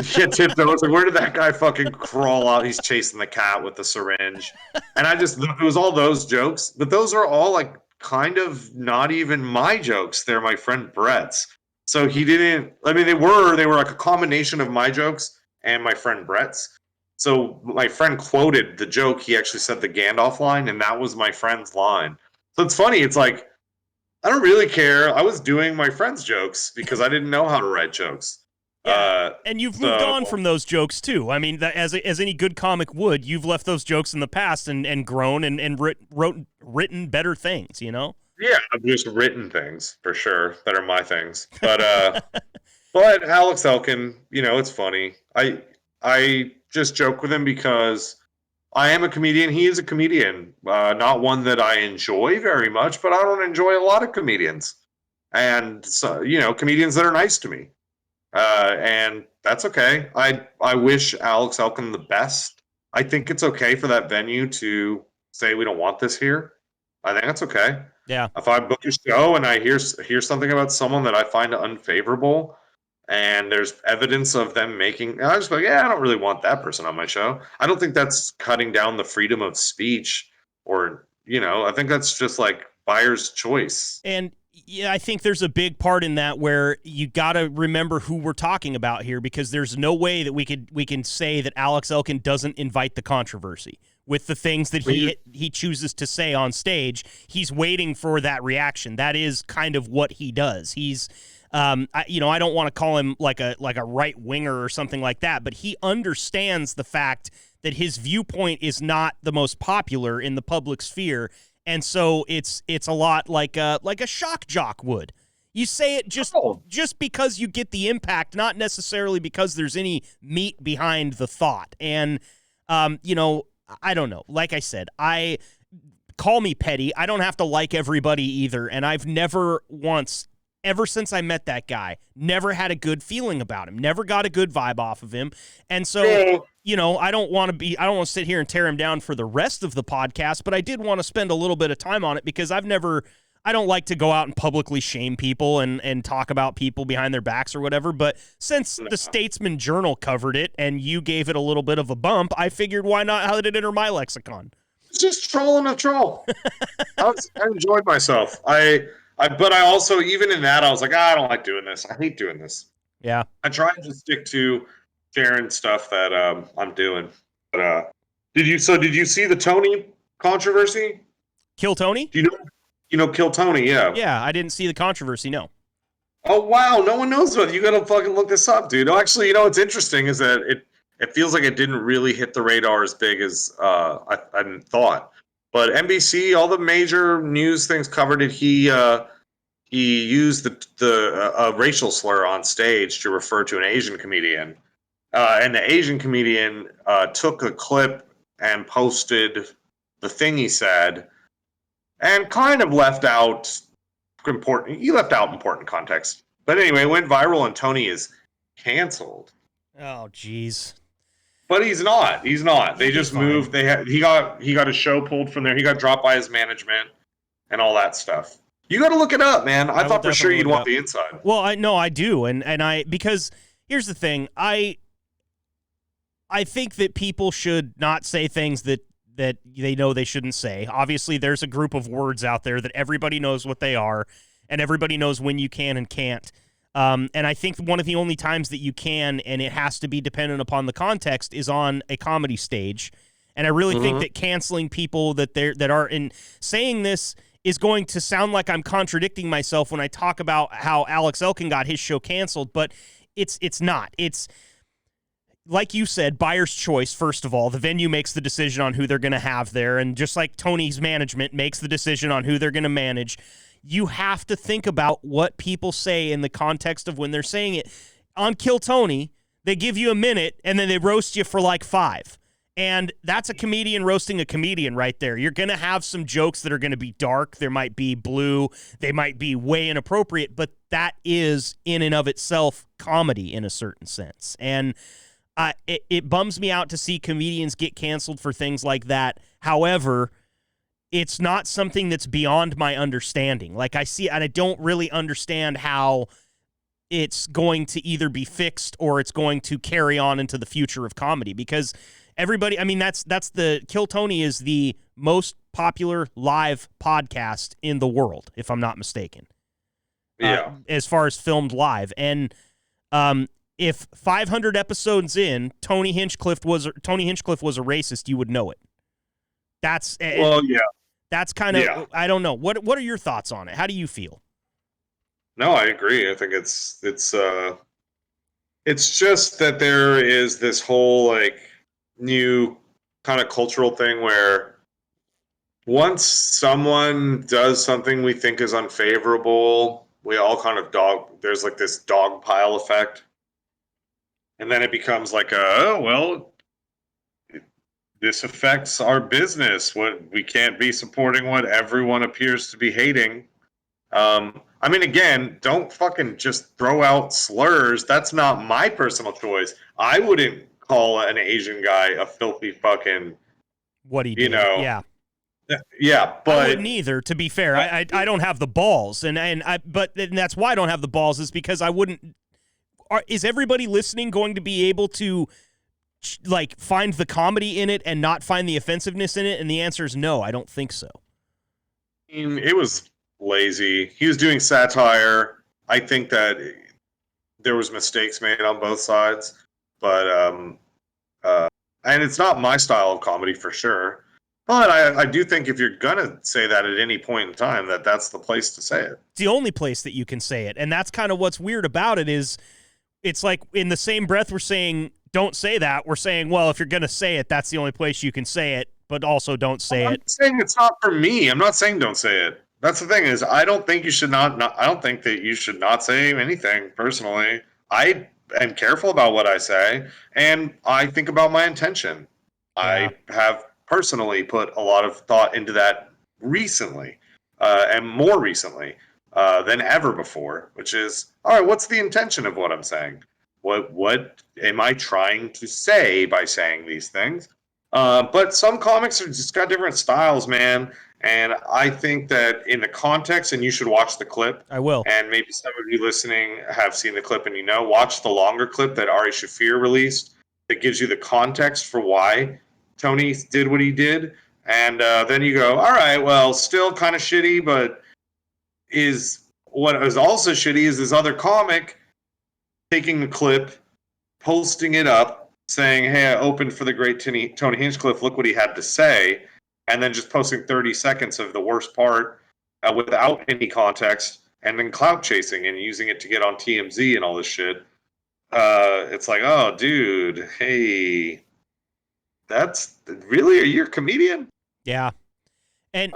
Tipped over. It's like, where did that guy fucking crawl out? He's chasing the cat with the syringe. And it was all those jokes, but those are all like kind of not even my jokes. They're my friend Brett's. So they were like a combination of my jokes and my friend Brett's. So my friend quoted the joke. He actually said the Gandalf line, and that was my friend's line. So it's funny. It's like, I don't really care. I was doing my friend's jokes because I didn't know how to write jokes. Yeah. And you've moved on from those jokes too. I mean, as any good comic would, you've left those jokes in the past and grown and written better things, Yeah, I've just written things for sure that are my things. But but Alex Elkin, it's funny. I just joke with him because I am a comedian. He is a comedian. Not one that I enjoy very much, but I don't enjoy a lot of comedians. And so, comedians that are nice to me. And that's okay. I wish Alex Elkin the best. I think it's okay for that venue to say we don't want this here. I think that's okay. Yeah. If I book a show and I hear something about someone that I find unfavorable, and there's evidence of them making, I just go, yeah, I don't really want that person on my show. I don't think that's cutting down the freedom of speech, or I think that's just like buyer's choice. And yeah, I think there's a big part in that where you got to remember who we're talking about here, because there's no way that we can say that Alex Elkin doesn't invite the controversy with the things that he chooses to say on stage. He's waiting for that reaction. That is kind of what he does. He's I don't want to call him like a right winger or something like that, but he understands the fact that his viewpoint is not the most popular in the public sphere. And so it's a lot like a shock jock would. You say it just because you get the impact, not necessarily because there's any meat behind the thought. And I don't know. Like I said, call me petty. I don't have to like everybody either. And I've never once, ever since I met that guy, never had a good feeling about him. Never got a good vibe off of him. And so, I don't want to sit here and tear him down for the rest of the podcast, but I did want to spend a little bit of time on it because I don't like to go out and publicly shame people and talk about people behind their backs or whatever. But since the Statesman Journal covered it and you gave it a little bit of a bump, I figured why not? How did it enter my lexicon? It's just trolling a troll. I enjoyed myself. But I also, even in that, I was like, I don't like doing this. I hate doing this. Yeah. I try to stick to sharing stuff that I'm doing. But did you see the Tony controversy? Kill Tony? Do you know? You know, Kill Tony, yeah. Yeah, I didn't see the controversy, no. Oh, wow, no one knows about it. You gotta fucking look this up, dude. No, actually, you know what's interesting is that it feels like it didn't really hit the radar as big as I thought. But NBC, all the major news things covered it. He used the racial slur on stage to refer to an Asian comedian. And the Asian comedian took a clip and posted the thing he said and kind of left out important context. But anyway, it went viral and Tony is canceled. Oh, jeez. But he's not. He's not. They He'll be just fine. moved. He got his show pulled from there. He got dropped by his management and all that stuff. You got to look it up, man. I will thought for sure definitely you'd look it want up. the inside. Well, I do, and because here's the thing, I think that people should not say things that they know they shouldn't say. Obviously, there's a group of words out there that everybody knows what they are, and everybody knows when you can and can't. And I think one of the only times that you can, and it has to be dependent upon the context, is on a comedy stage. And I really think that canceling people that are in saying this is going to sound like I'm contradicting myself when I talk about how Alex Elkin got his show canceled, but it's not. It's like you said, buyer's choice, first of all. The venue makes the decision on who they're going to have there, and just like Tony's management makes the decision on who they're going to manage, you have to think about what people say in the context of when they're saying it. On Kill Tony, they give you a minute, and then they roast you for like 5. And that's a comedian roasting a comedian right there. You're going to have some jokes that are going to be dark. There might be blue. They might be way inappropriate, but that is in and of itself comedy in a certain sense. And it bums me out to see comedians get canceled for things like that. However, it's not something that's beyond my understanding. Like I see, and I don't really understand how it's going to either be fixed or it's going to carry on into the future of comedy, because everybody, I mean, that's the Kill Tony is the most popular live podcast in the world, if I'm not mistaken. Yeah. As far as filmed live. And if 500 episodes in, Tony Hinchcliffe was a racist, you would know it. That's kind of, I don't know. What are your thoughts on it? How do you feel? No, I agree. I think it's just that there is this whole like new kind of cultural thing where once someone does something we think is unfavorable, we all kind of there's like this dog pile effect. And then it becomes like this affects our business. We can't be supporting what everyone appears to be hating. I mean, again, don't fucking just throw out slurs. That's not my personal choice. I wouldn't call an Asian guy a filthy fucking. What he did, you know, yeah. Yeah, but I wouldn't either, to be fair. I don't have the balls, and that's why I don't have the balls, is because I wouldn't. Is everybody listening going to be able to like find the comedy in it and not find the offensiveness in it? And the answer is no, I don't think so. I mean, it was lazy. He was doing satire. I think that there was mistakes made on both sides, but and it's not my style of comedy for sure. But I do think if you're gonna say that at any point in time, that's the place to say it. It's the only place that you can say it, and that's kind of what's weird about it. Is it's like in the same breath we're saying don't say that, we're saying, well, if you're gonna say it, that's the only place you can say it, but also don't say it. I'm saying it's not for me. I'm not saying don't say it. That's the thing is I don't think you should not I don't think that you should not say anything personally. I am careful about what I say, and I think about my intention. Yeah. I have personally put a lot of thought into that recently, and more recently than ever before, which is, all right, what's the intention of what I'm saying? What am I trying to say by saying these things? But some comics are just got different styles, man. And I think that in the context, and you should watch the clip. I will. And maybe some of you listening have seen the clip and watch the longer clip that Ari Shaffir released that gives you the context for why Tony did what he did. And then you go, all right, well, still kind of shitty, but what is also shitty is this other comic taking the clip, posting it up, saying, hey, I opened for the great Tony Hinchcliffe, look what he had to say, and then just posting 30 seconds of the worst part, without any context, and then clout chasing and using it to get on TMZ and all this shit. It's like, oh, dude, hey, that's really, are you a comedian? Yeah. And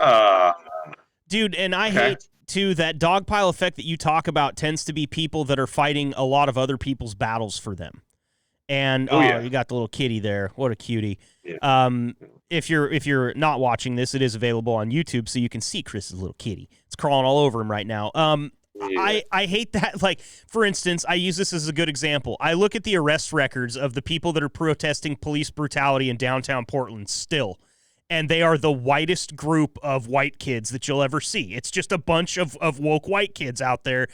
dude, and I okay. hate too that dogpile effect that you talk about tends to be people that are fighting a lot of other people's battles for them. And you got the little kitty there. What a cutie. Yeah. If you're not watching this, it is available on YouTube, so you can see Chris's little kitty. It's crawling all over him right now. I hate that. Like, for instance, I use this as a good example. I look at the arrest records of the people that are protesting police brutality in downtown Portland still, and they are the whitest group of white kids that you'll ever see. It's just a bunch of woke white kids out there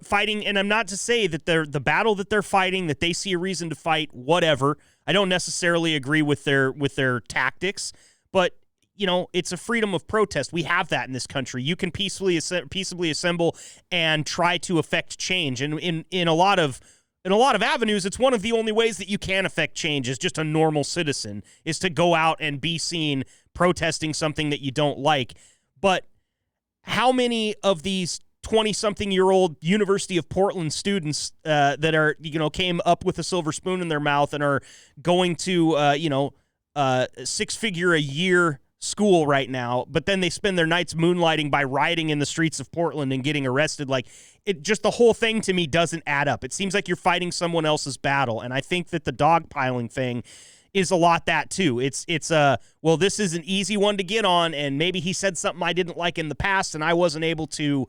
fighting, and I'm not to say that they're the battle that they're fighting, that they see a reason to fight, whatever. I don't necessarily agree with their tactics, but you know, it's a freedom of protest. We have that in this country. You can peaceably assemble and try to affect change. And in a lot of avenues, it's one of the only ways that you can affect change as just a normal citizen, is to go out and be seen protesting something that you don't like. But how many of these 20-something-year-old University of Portland students that are, you know, came up with a silver spoon in their mouth and are going to, six-figure a year school right now, but then they spend their nights moonlighting by rioting in the streets of Portland and getting arrested? Like, it just, the whole thing to me doesn't add up. It seems like you're fighting someone else's battle, and I think that the dogpiling thing is a lot that too. It's well, this is an easy one to get on, and maybe he said something I didn't like in the past, and I wasn't able to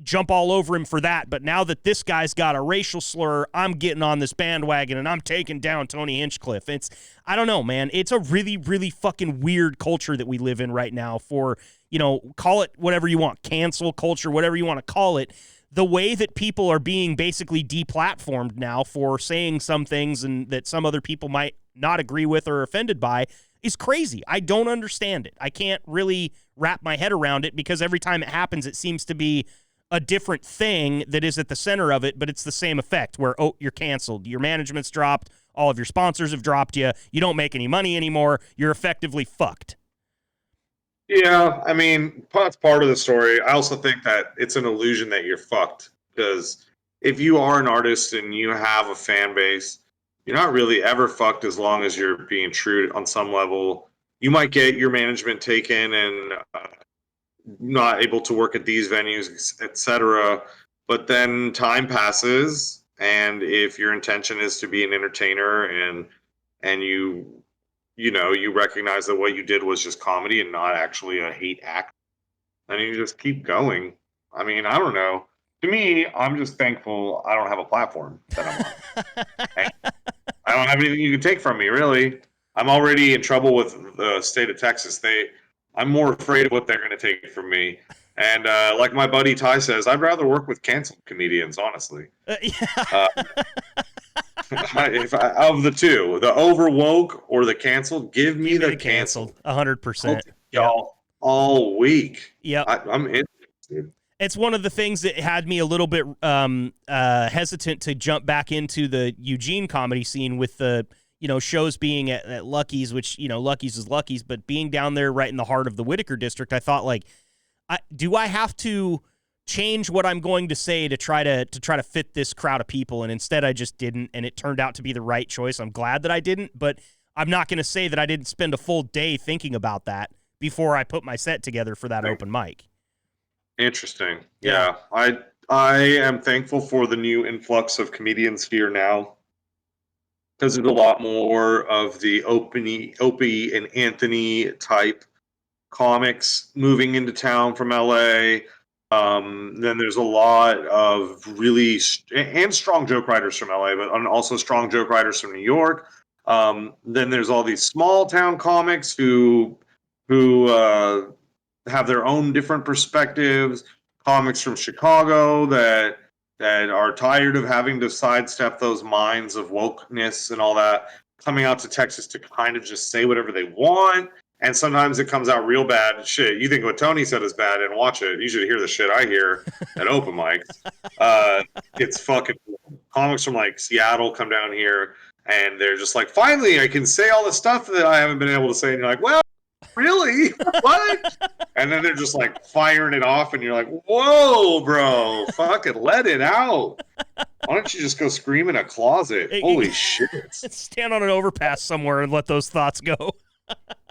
jump all over him for that. But now that this guy's got a racial slur, I'm getting on this bandwagon and I'm taking down Tony Hinchcliffe. It's, I don't know, man. It's a really, really fucking weird culture that we live in right now for, you know, call it whatever you want, cancel culture, whatever you want to call it. The way that people are being basically deplatformed now for saying some things and that some other people might not agree with or are offended by is crazy. I don't understand it. I can't really wrap my head around it, because every time it happens, it seems to be a different thing that is at the center of it, but it's the same effect where, oh, you're canceled. Your management's dropped. All of your sponsors have dropped you. You don't make any money anymore. You're effectively fucked. Yeah, I mean, that's part of the story. I also think that it's an illusion that you're fucked, because if you are an artist and you have a fan base, you're not really ever fucked as long as you're being true on some level. You might get your management taken and not able to work at these venues, etc. But then time passes, and if your intention is to be an entertainer and you recognize that what you did was just comedy and not actually a hate act, and you just keep going. I mean, I don't know. To me, I'm just thankful I don't have a platform that I'm on. I don't have anything you can take from me, really. I'm already in trouble with the state of Texas. I'm more afraid of what they're going to take from me. And like my buddy Ty says, I'd rather work with canceled comedians, honestly. Of the two, the over woke or the canceled, give me the canceled. 100%. Y'all all week. Yeah, I'm interested. It's one of the things that had me a little bit hesitant to jump back into the Eugene comedy scene with the, you know, shows being at Lucky's, which, you know, Lucky's is Lucky's, but being down there right in the heart of the Whitaker district, I thought, like, do I have to change what I'm going to say to try to fit this crowd of people? And instead I just didn't, and it turned out to be the right choice. I'm glad that I didn't, but I'm not going to say that I didn't spend a full day thinking about that before I put my set together for that open mic. Interesting. Yeah. I am thankful for the new influx of comedians here now, because there's a lot more of the Opie and Anthony type comics moving into town from LA. Then there's a lot of really and strong joke writers from LA, but also strong joke writers from New York. Then there's all these small town comics who have their own different perspectives. Comics from Chicago that are tired of having to sidestep those minds of wokeness and all that, coming out to Texas to kind of just say whatever they want. And sometimes it comes out real bad. Shit, you think what Tony said is bad and watch it. You should hear the shit I hear at open mics. It's fucking comics from like Seattle come down here and they're just like, finally, I can say all the stuff that I haven't been able to say. And you're like, well, really? What? And then they're just like firing it off, and you're like, whoa, bro, fucking let it out. Why don't you just go scream in a closet? Holy shit. Stand on an overpass somewhere and let those thoughts go.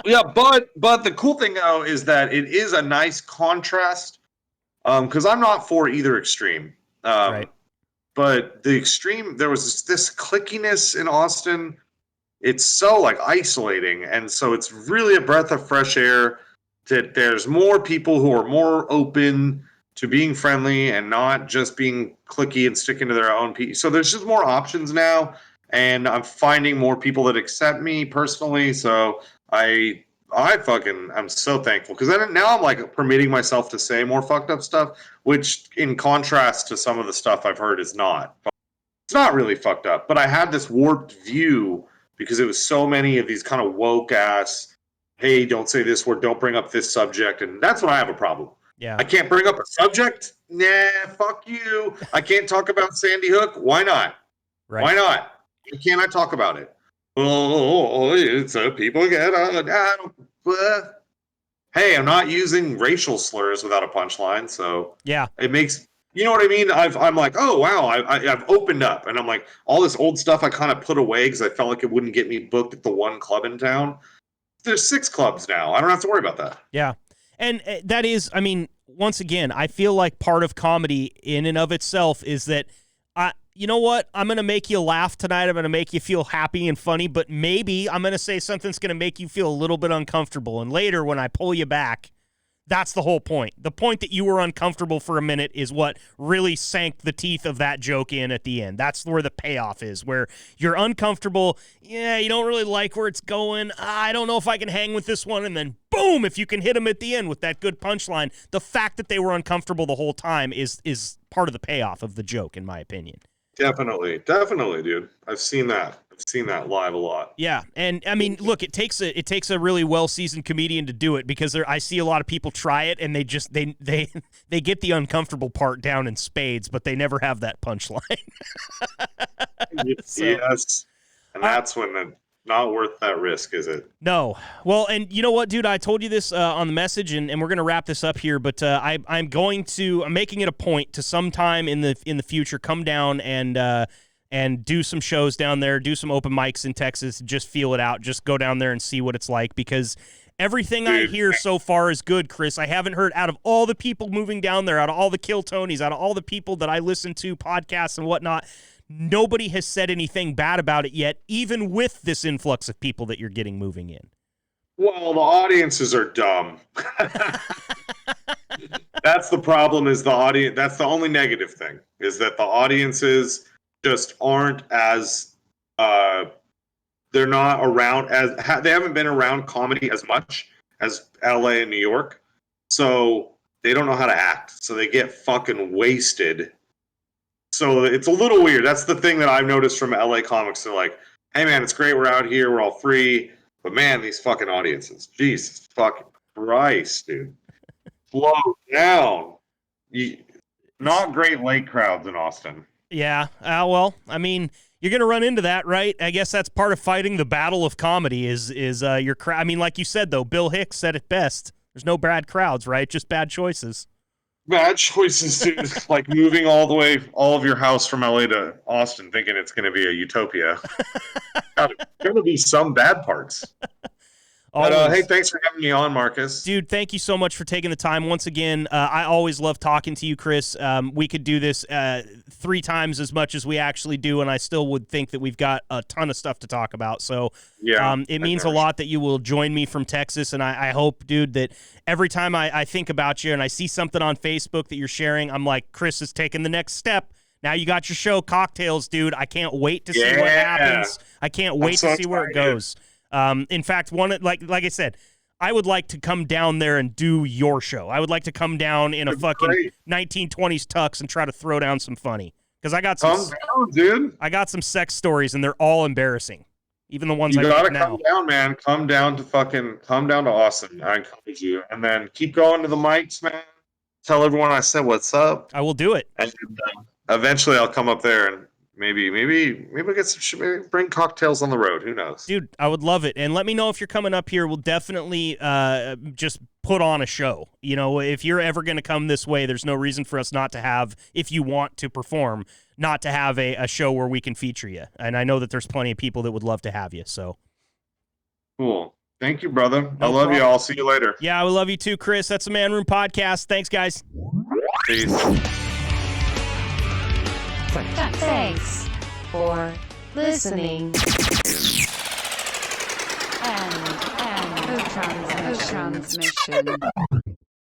Yeah, but the cool thing though is that it is a nice contrast. Because I'm not for either extreme. Right. But the extreme, there was this clickiness in Austin. It's so like isolating, and so it's really a breath of fresh air. That there's more people who are more open to being friendly and not just being clicky and sticking to their own piece. So there's just more options now, and I'm finding more people that accept me personally. So I'm so thankful because now I'm like permitting myself to say more fucked up stuff, which in contrast to some of the stuff I've heard is not. It's not really fucked up, but I had this warped view because it was so many of these kind of woke ass, hey, don't say this word, don't bring up this subject, and that's when I have a problem. Yeah. I can't bring up a subject? Nah, fuck you. I can't talk about Sandy Hook? Why not? Right. Why not? Why can't I talk about it? Oh, it's people get hey, I'm not using racial slurs without a punchline, so yeah, it makes you know what I mean. I'm like, oh wow, I've opened up, and I'm like, all this old stuff I kind of put away because I felt like it wouldn't get me booked at the one club in town. There's 6 clubs now. I don't have to worry about that. Yeah, and that is, I mean, once again, I feel like part of comedy in and of itself is that you know what? I'm going to make you laugh tonight. I'm going to make you feel happy and funny, but maybe I'm going to say something's going to make you feel a little bit uncomfortable. And later, when I pull you back, that's the whole point. The point that you were uncomfortable for a minute is what really sank the teeth of that joke in at the end. That's where the payoff is, where you're uncomfortable. Yeah, you don't really like where it's going. I don't know if I can hang with this one. And then, boom, if you can hit them at the end with that good punchline, the fact that they were uncomfortable the whole time is part of the payoff of the joke, in my opinion. Definitely, dude. I've seen that live a lot. Yeah, and I mean, look, it takes a really well seasoned comedian to do it because I see a lot of people try it and they just they get the uncomfortable part down in spades, but they never have that punchline. Yes, and that's when it's not worth that risk, is it? No. Well, and you know what, dude? I told you this on the message, and we're gonna wrap this up here. But I'm making it a point to sometime in the future come down and do some shows down there, do some open mics in Texas, just feel it out, just go down there and see what it's like because everything I hear so far is good, Chris. I haven't heard out of all the people moving down there, out of all the Kill Tonys, out of all the people that I listen to, podcasts and whatnot. Nobody has said anything bad about it yet, even with this influx of people that you're getting moving in. Well, the audiences are dumb. That's the problem is the audience. That's the only negative thing is that the audiences just aren't as they're not around as they haven't been around comedy as much as LA and New York. So they don't know how to act. So they get fucking wasted. So it's a little weird. That's the thing that I've noticed from LA comics. They're like, hey man, it's great. We're out here. We're all free. But man, these fucking audiences. Jesus fucking Christ, dude. Slow down. Not great late crowds in Austin. Yeah. Well, I mean, you're going to run into that, right? I guess that's part of fighting the battle of comedy is your crowd. I mean, like you said, though, Bill Hicks said it best. There's no bad crowds, right? Just bad choices. Bad choices, dude. Like moving all of your house from LA to Austin thinking it's going to be a utopia. Going to be some bad parts. But, hey, thanks for having me on, Marcus. Dude, thank you so much for taking the time. Once again, I always love talking to you, Chris. We could do this 3 times as much as we actually do, and I still would think that we've got a ton of stuff to talk about. So it means a lot that you will join me from Texas, and I hope, dude, that every time I think about you and I see something on Facebook that you're sharing, I'm like, Chris is taking the next step. Now you got your show, Cocktails, dude. I can't wait to see what happens. I can't wait to see where it goes. In fact, like I said, I would like to come down there and do your show. I would like to come down in a fucking 1920s tux and try to throw down some funny. Because I got some sex stories and they're all embarrassing. Even the ones I gotta now. come down, man. Come down to Austin. I encourage you. And then keep going to the mics, man. Tell everyone I said what's up. I will do it. And eventually I'll come up there and maybe we get some. Maybe bring cocktails on the road. Who knows? Dude, I would love it. And let me know if you're coming up here. We'll definitely just put on a show. You know, if you're ever going to come this way, there's no reason for us not to have, if you want to perform, not to have a show where we can feature you. And I know that there's plenty of people that would love to have you. So Cool. Thank you, brother. No I love problem. you all. See you later. yeah, I would love you too, Chris. That's the Man Room Podcast. Thanks, guys. Peace. Thanks for listening. And post transmission.